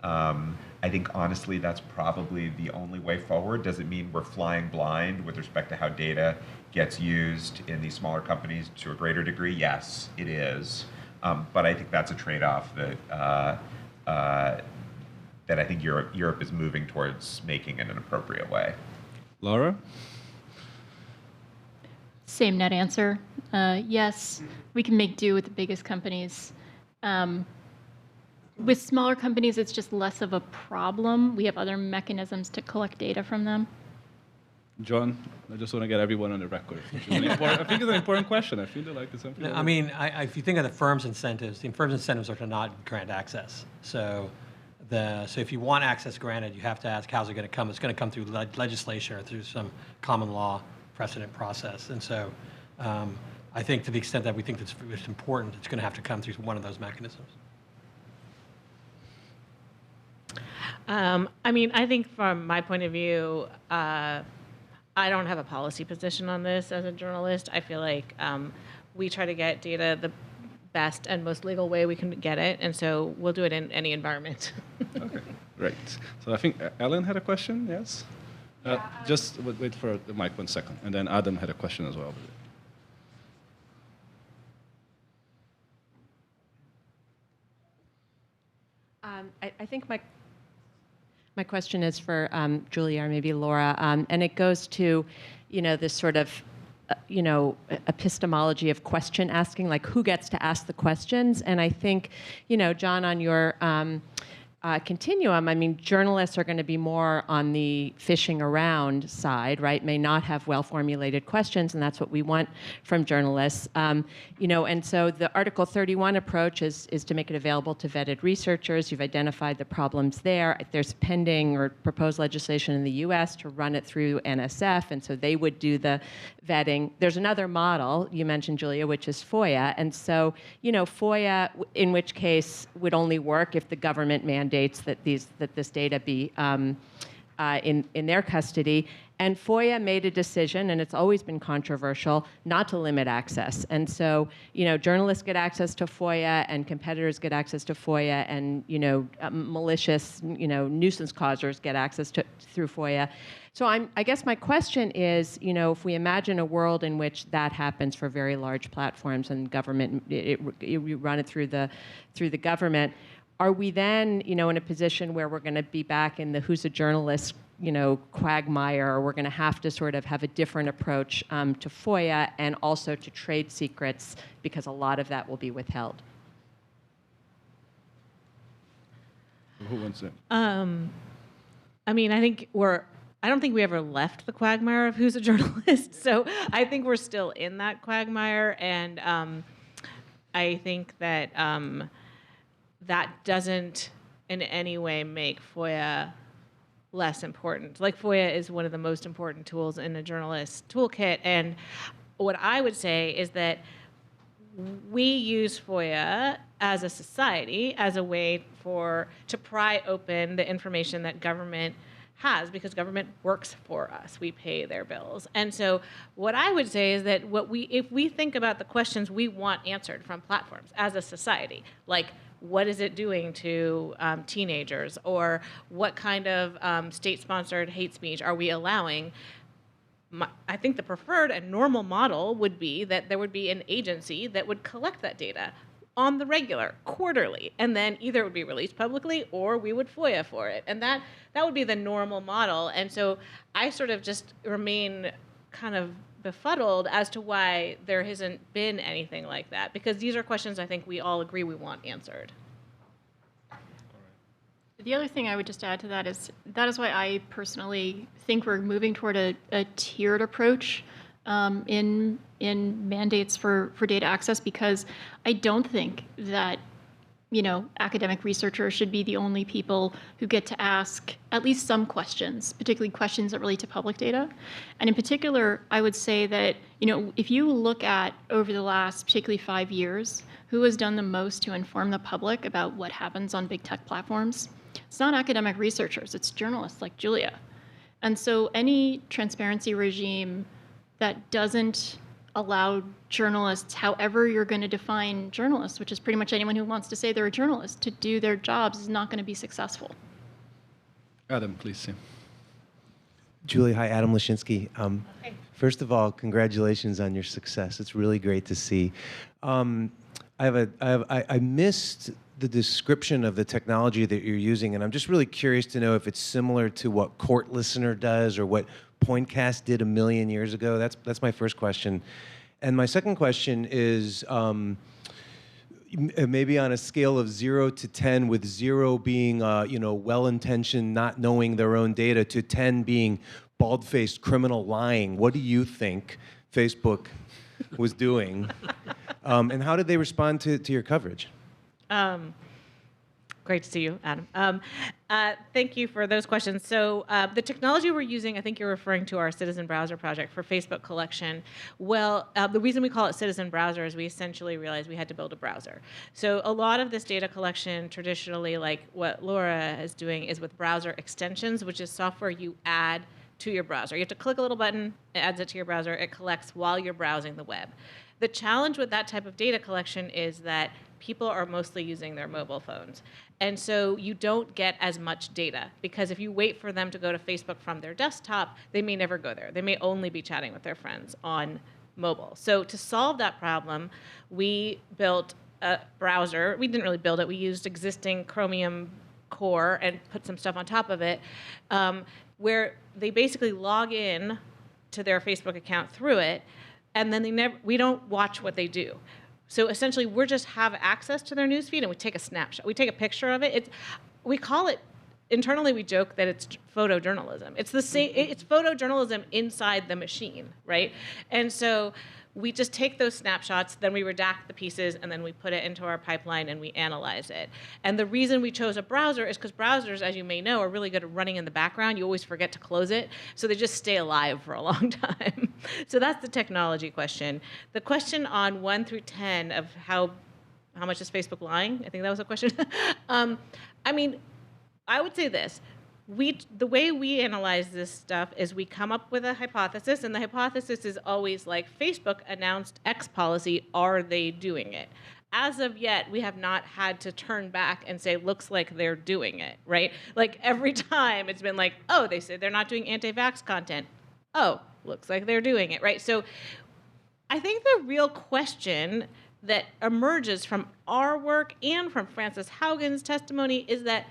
I think honestly that's probably the only way forward. Does it mean we're flying blind with respect to how data gets used in these smaller companies to a greater degree? Yes, it is. But I think that's a trade-off that I think Europe is moving towards making in an appropriate way. Lara? Same net answer. Yes, we can make do with the biggest companies. With smaller companies, it's just less of a problem. We have other mechanisms to collect data from them. John, I just want to get everyone on the record. I think it's an important question. I feel like it's something. No, I mean, if you think of the firm's incentives, the firm's incentives are to not grant access. So if you want access granted, you have to ask how's it going to come. It's going to come through legislation or through some common law precedent process. And so I think to the extent that we think it's important, it's going to have to come through one of those mechanisms. I mean, I think from my point of view, I don't have a policy position on this as a journalist. I feel like we try to get data the best and most legal way we can get it, and so we'll do it in any environment. Okay, great. So I think Ellen had a question, yes? Just wait for the mic 1 second, and then Adam had a question as well. I think my question is for Julia or maybe Laura, and it goes to, this sort of, epistemology of question asking, like who gets to ask the questions. And I think, John, on your continuum, I mean, journalists are going to be more on the fishing around side, right? May not have well-formulated questions, and that's what we want from journalists. And so the Article 31 approach is to make it available to vetted researchers. You've identified the problems there. There's pending or proposed legislation in the US to run it through NSF, and so they would do the vetting. There's another model, you mentioned, Julia, which is FOIA. And so, FOIA, in which case, would only work if the government mandates that this data be in their custody. And FOIA made a decision, and it's always been controversial, not to limit access. And so, journalists get access to FOIA, and competitors get access to FOIA, and malicious, nuisance causers get access through FOIA. So I guess my question is, if we imagine a world in which that happens for very large platforms and government, you run it through the government, are we then, in a position where we're going to be back in the who's a journalist, quagmire, or we're going to have to sort of have a different approach to FOIA and also to trade secrets, because a lot of that will be withheld? Who wants it? I mean, I don't think we ever left the quagmire of who's a journalist. So I think we're still in that quagmire, and I think that that doesn't in any way make FOIA less important. Like, FOIA is one of the most important tools in a journalist's toolkit, and what I would say is that we use FOIA as a society as a way to pry open the information that government has, because government works for us. We pay their bills. And so what I would say is that if we think about the questions we want answered from platforms as a society, like what is it doing to teenagers, or what kind of state-sponsored hate speech are we allowing, I think the preferred and normal model would be that there would be an agency that would collect that data on the regular, quarterly, and then either it would be released publicly or we would FOIA for it. And that would be the normal model. And so I sort of just remain kind of befuddled as to why there hasn't been anything like that, because these are questions I think we all agree we want answered. The other thing I would just add to that is why I personally think we're moving toward a tiered approach in in mandates for data access, because I don't think that academic researchers should be the only people who get to ask at least some questions, particularly questions that relate to public data. And in particular, I would say that, if you look at over the last particularly 5 years, who has done the most to inform the public about what happens on big tech platforms, it's not academic researchers, it's journalists like Julia. And so any transparency regime that doesn't allow journalists, however you're going to define journalists, which is pretty much anyone who wants to say they're a journalist, to do their jobs, is not going to be successful. Adam, please. Yeah. Julie, hi, Adam Lashinsky. First of all, congratulations on your success. It's really great to see. I missed the description of the technology that you're using, and I'm just really curious to know if it's similar to what Court Listener does or what Pointcast did 1 million years ago. That's my first question. And my second question is, maybe on a scale of 0 to 10, with 0 being well-intentioned, not knowing their own data, to 10 being bald-faced criminal lying, what do you think Facebook was doing? And how did they respond to your coverage? Great to see you, Adam. Thank you for those questions. So the technology we're using, I think you're referring to our Citizen Browser project for Facebook collection. Well, the reason we call it Citizen Browser is we essentially realized we had to build a browser. So a lot of this data collection, traditionally, like what Laura is doing, is with browser extensions, which is software you add to your browser. You have to click a little button, it adds it to your browser, it collects while you're browsing the web. The challenge with that type of data collection is that people are mostly using their mobile phones. And so you don't get as much data, because if you wait for them to go to Facebook from their desktop, they may never go there. They may only be chatting with their friends on mobile. So to solve that problem, we built a browser. We didn't really build it. We used existing Chromium core and put some stuff on top of it, where they basically log in to their Facebook account through it, and then we don't watch what they do. So essentially, we just have access to their newsfeed, and we take a snapshot. We take a picture of it. We call it, internally we joke that it's photojournalism. It's the same. It's photojournalism inside the machine, right? And so we just take those snapshots, then we redact the pieces, and then we put it into our pipeline and we analyze it. And the reason we chose a browser is because browsers, as you may know, are really good at running in the background. You always forget to close it, so they just stay alive for a long time. So that's the technology question. The question on 1 through 10 of how much is Facebook lying? I think that was a question. I mean, I would say this. The way we analyze this stuff is we come up with a hypothesis, and the hypothesis is always like, Facebook announced X policy, are they doing it? As of yet, we have not had to turn back and say, looks like they're doing it, right? Like every time it's been like, oh, they said they're not doing anti-vax content. Oh, looks like they're doing it, right? So I think the real question that emerges from our work and from Frances Haugen's testimony is that,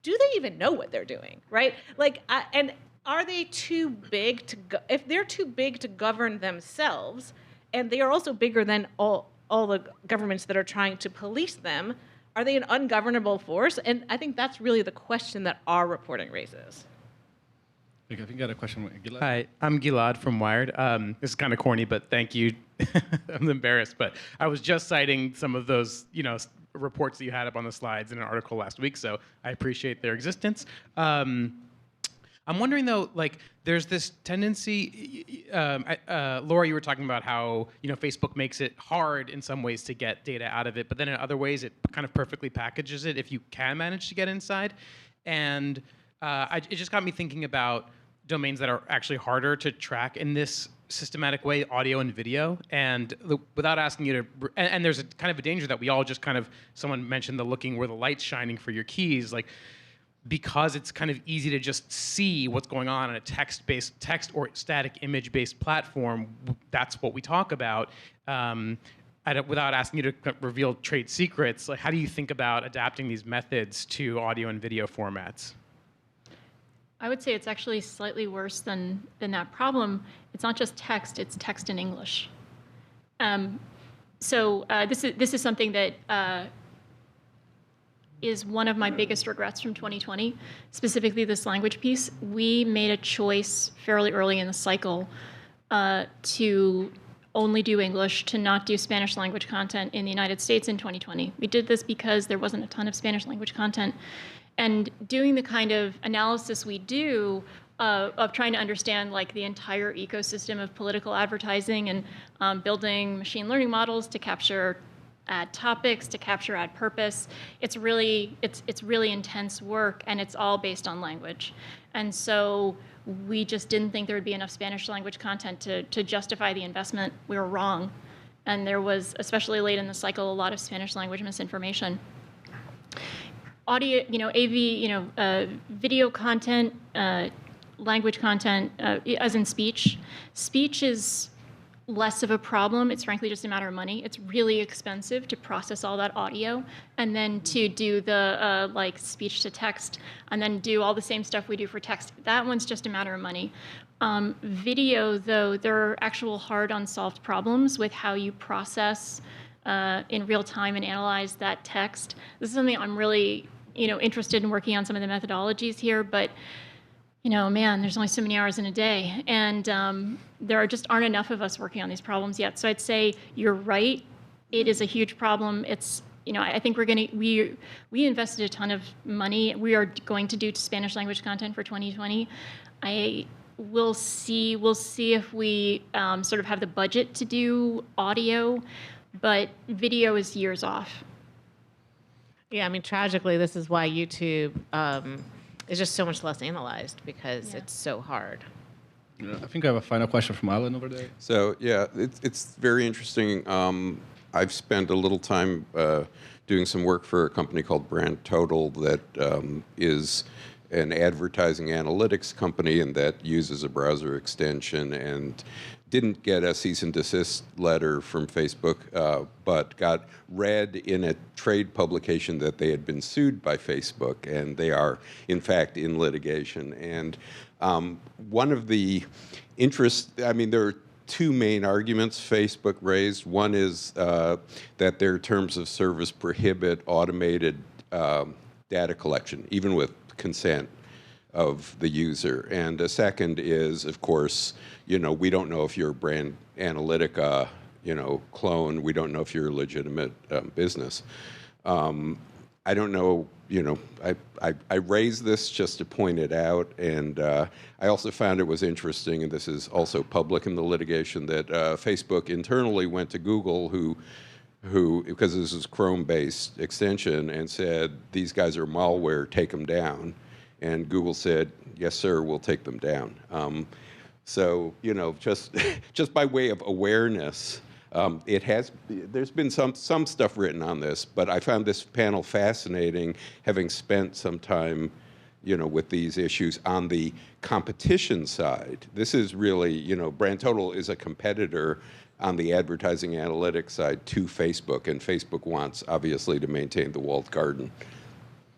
do they even know what they're doing, right? Like, and are they too big to if they're too big to govern themselves, and they are also bigger than all the governments that are trying to police them, are they an ungovernable force? And I think that's really the question that our reporting raises. I think you got a question, Gilad. Hi, I'm Gilad from Wired. This is kind of corny, but thank you. I'm embarrassed, but I was just citing some of those, reports that you had up on the slides in an article last week, so I appreciate their existence. I'm wondering though, like, there's this tendency. Laura, you were talking about how Facebook makes it hard in some ways to get data out of it, but then in other ways it kind of perfectly packages it if you can manage to get inside. And it just got me thinking about domains that are actually harder to track in this systematic way, audio and video, and without asking you to, and there's a kind of a danger that we all just kind of, someone mentioned the looking where the light's shining for your keys, like, because it's kind of easy to just see what's going on in a text or static image-based platform, that's what we talk about, without asking you to reveal trade secrets. Like, how do you think about adapting these methods to audio and video formats? I would say it's actually slightly worse than that problem. It's not just text, it's text in English. So this is something that is one of my biggest regrets from 2020, specifically this language piece. We made a choice fairly early in the cycle to only do English, to not do Spanish language content in the United States in 2020. We did this because there wasn't a ton of Spanish language content. And doing the kind of analysis we do of trying to understand like the entire ecosystem of political advertising and building machine learning models to capture ad topics, to capture ad purpose, it's really intense work, and it's all based on language. And so we just didn't think there would be enough Spanish language content to justify the investment. We were wrong. And there was, especially late in the cycle, a lot of Spanish language misinformation. Audio, AV, video content, language content, as in speech. Speech is less of a problem. It's frankly just a matter of money. It's really expensive to process all that audio and then to do the like speech to text and then do all the same stuff we do for text. That one's just a matter of money. Video, though, there are actual hard unsolved problems with how you process in real time and analyze that text. This is something I'm really, interested in working on some of the methodologies here, but man, there's only so many hours in a day, and there just aren't enough of us working on these problems yet. So I'd say you're right. It is a huge problem. It's, I think we invested a ton of money. We are going to do Spanish language content for 2020. We'll see if we sort of have the budget to do audio, but video is years off. Yeah, I mean, tragically, this is why YouTube is just so much less analyzed, because it's so hard. I think I have a final question from Alan over there. So yeah, it's very interesting. I've spent a little time doing some work for a company called Brand Total that is an advertising analytics company and that uses a browser extension, and didn't get a cease and desist letter from Facebook, but got read in a trade publication that they had been sued by Facebook, and they are, in fact, in litigation. And one of the interests, there are two main arguments Facebook raised. One is that their terms of service prohibit automated data collection, even with consent of the user. And the second is, of course, we don't know if you're a Brand Analytica, clone. We don't know if you're a legitimate business. I don't know, I raised this just to point it out, and I also found it was interesting, and this is also public in the litigation, that Facebook internally went to Google, who, because this is Chrome-based extension, and said, these guys are malware, take them down. And Google said, yes, sir, we'll take them down. So, just by way of awareness, there's been some stuff written on this, but I found this panel fascinating, having spent some time, with these issues on the competition side. This is really, Brand Total is a competitor on the advertising analytics side to Facebook, and Facebook wants, obviously, to maintain the walled garden.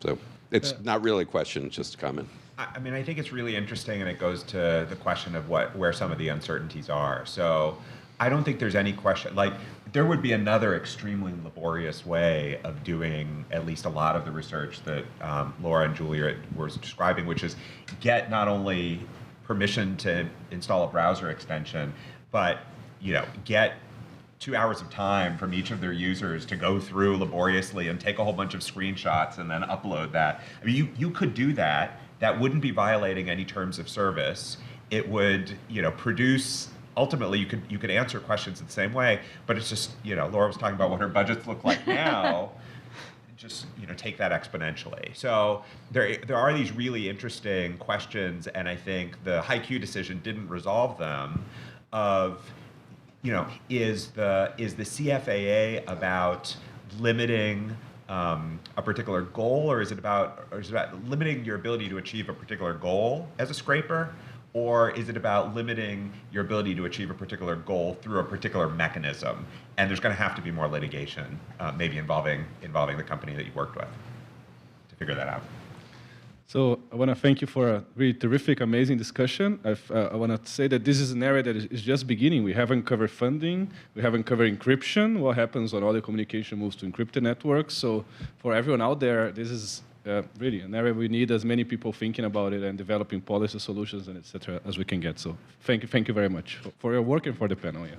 So it's not really a question, just a comment. I think it's really interesting, and it goes to the question of where some of the uncertainties are. So I don't think there's any question, there would be another extremely laborious way of doing at least a lot of the research that Laura and Julia were describing, which is get not only permission to install a browser extension, but get 2 hours of time from each of their users to go through laboriously and take a whole bunch of screenshots and then upload that. You could do that. That wouldn't be violating any terms of service. It would, produce. Ultimately, you could answer questions in the same way, but it's just, Laura was talking about what her budgets look like now. Just take that exponentially. So there are these really interesting questions, and I think the HiQ decision didn't resolve them. Of, is the CFAA about limiting a particular goal, or is it about limiting your ability to achieve a particular goal as a scraper? Or is it about limiting your ability to achieve a particular goal through a particular mechanism? And there's going to have to be more litigation, maybe involving the company that you worked with, to figure that out. So I want to thank you for a really terrific, amazing discussion. I want to say that this is an area that is just beginning. We haven't covered funding. We haven't covered encryption, what happens when all the communication moves to encrypted networks. So for everyone out there, this is really an area we need as many people thinking about it and developing policy solutions and et cetera as we can get. So thank you very much for your work and for the panel. Yeah.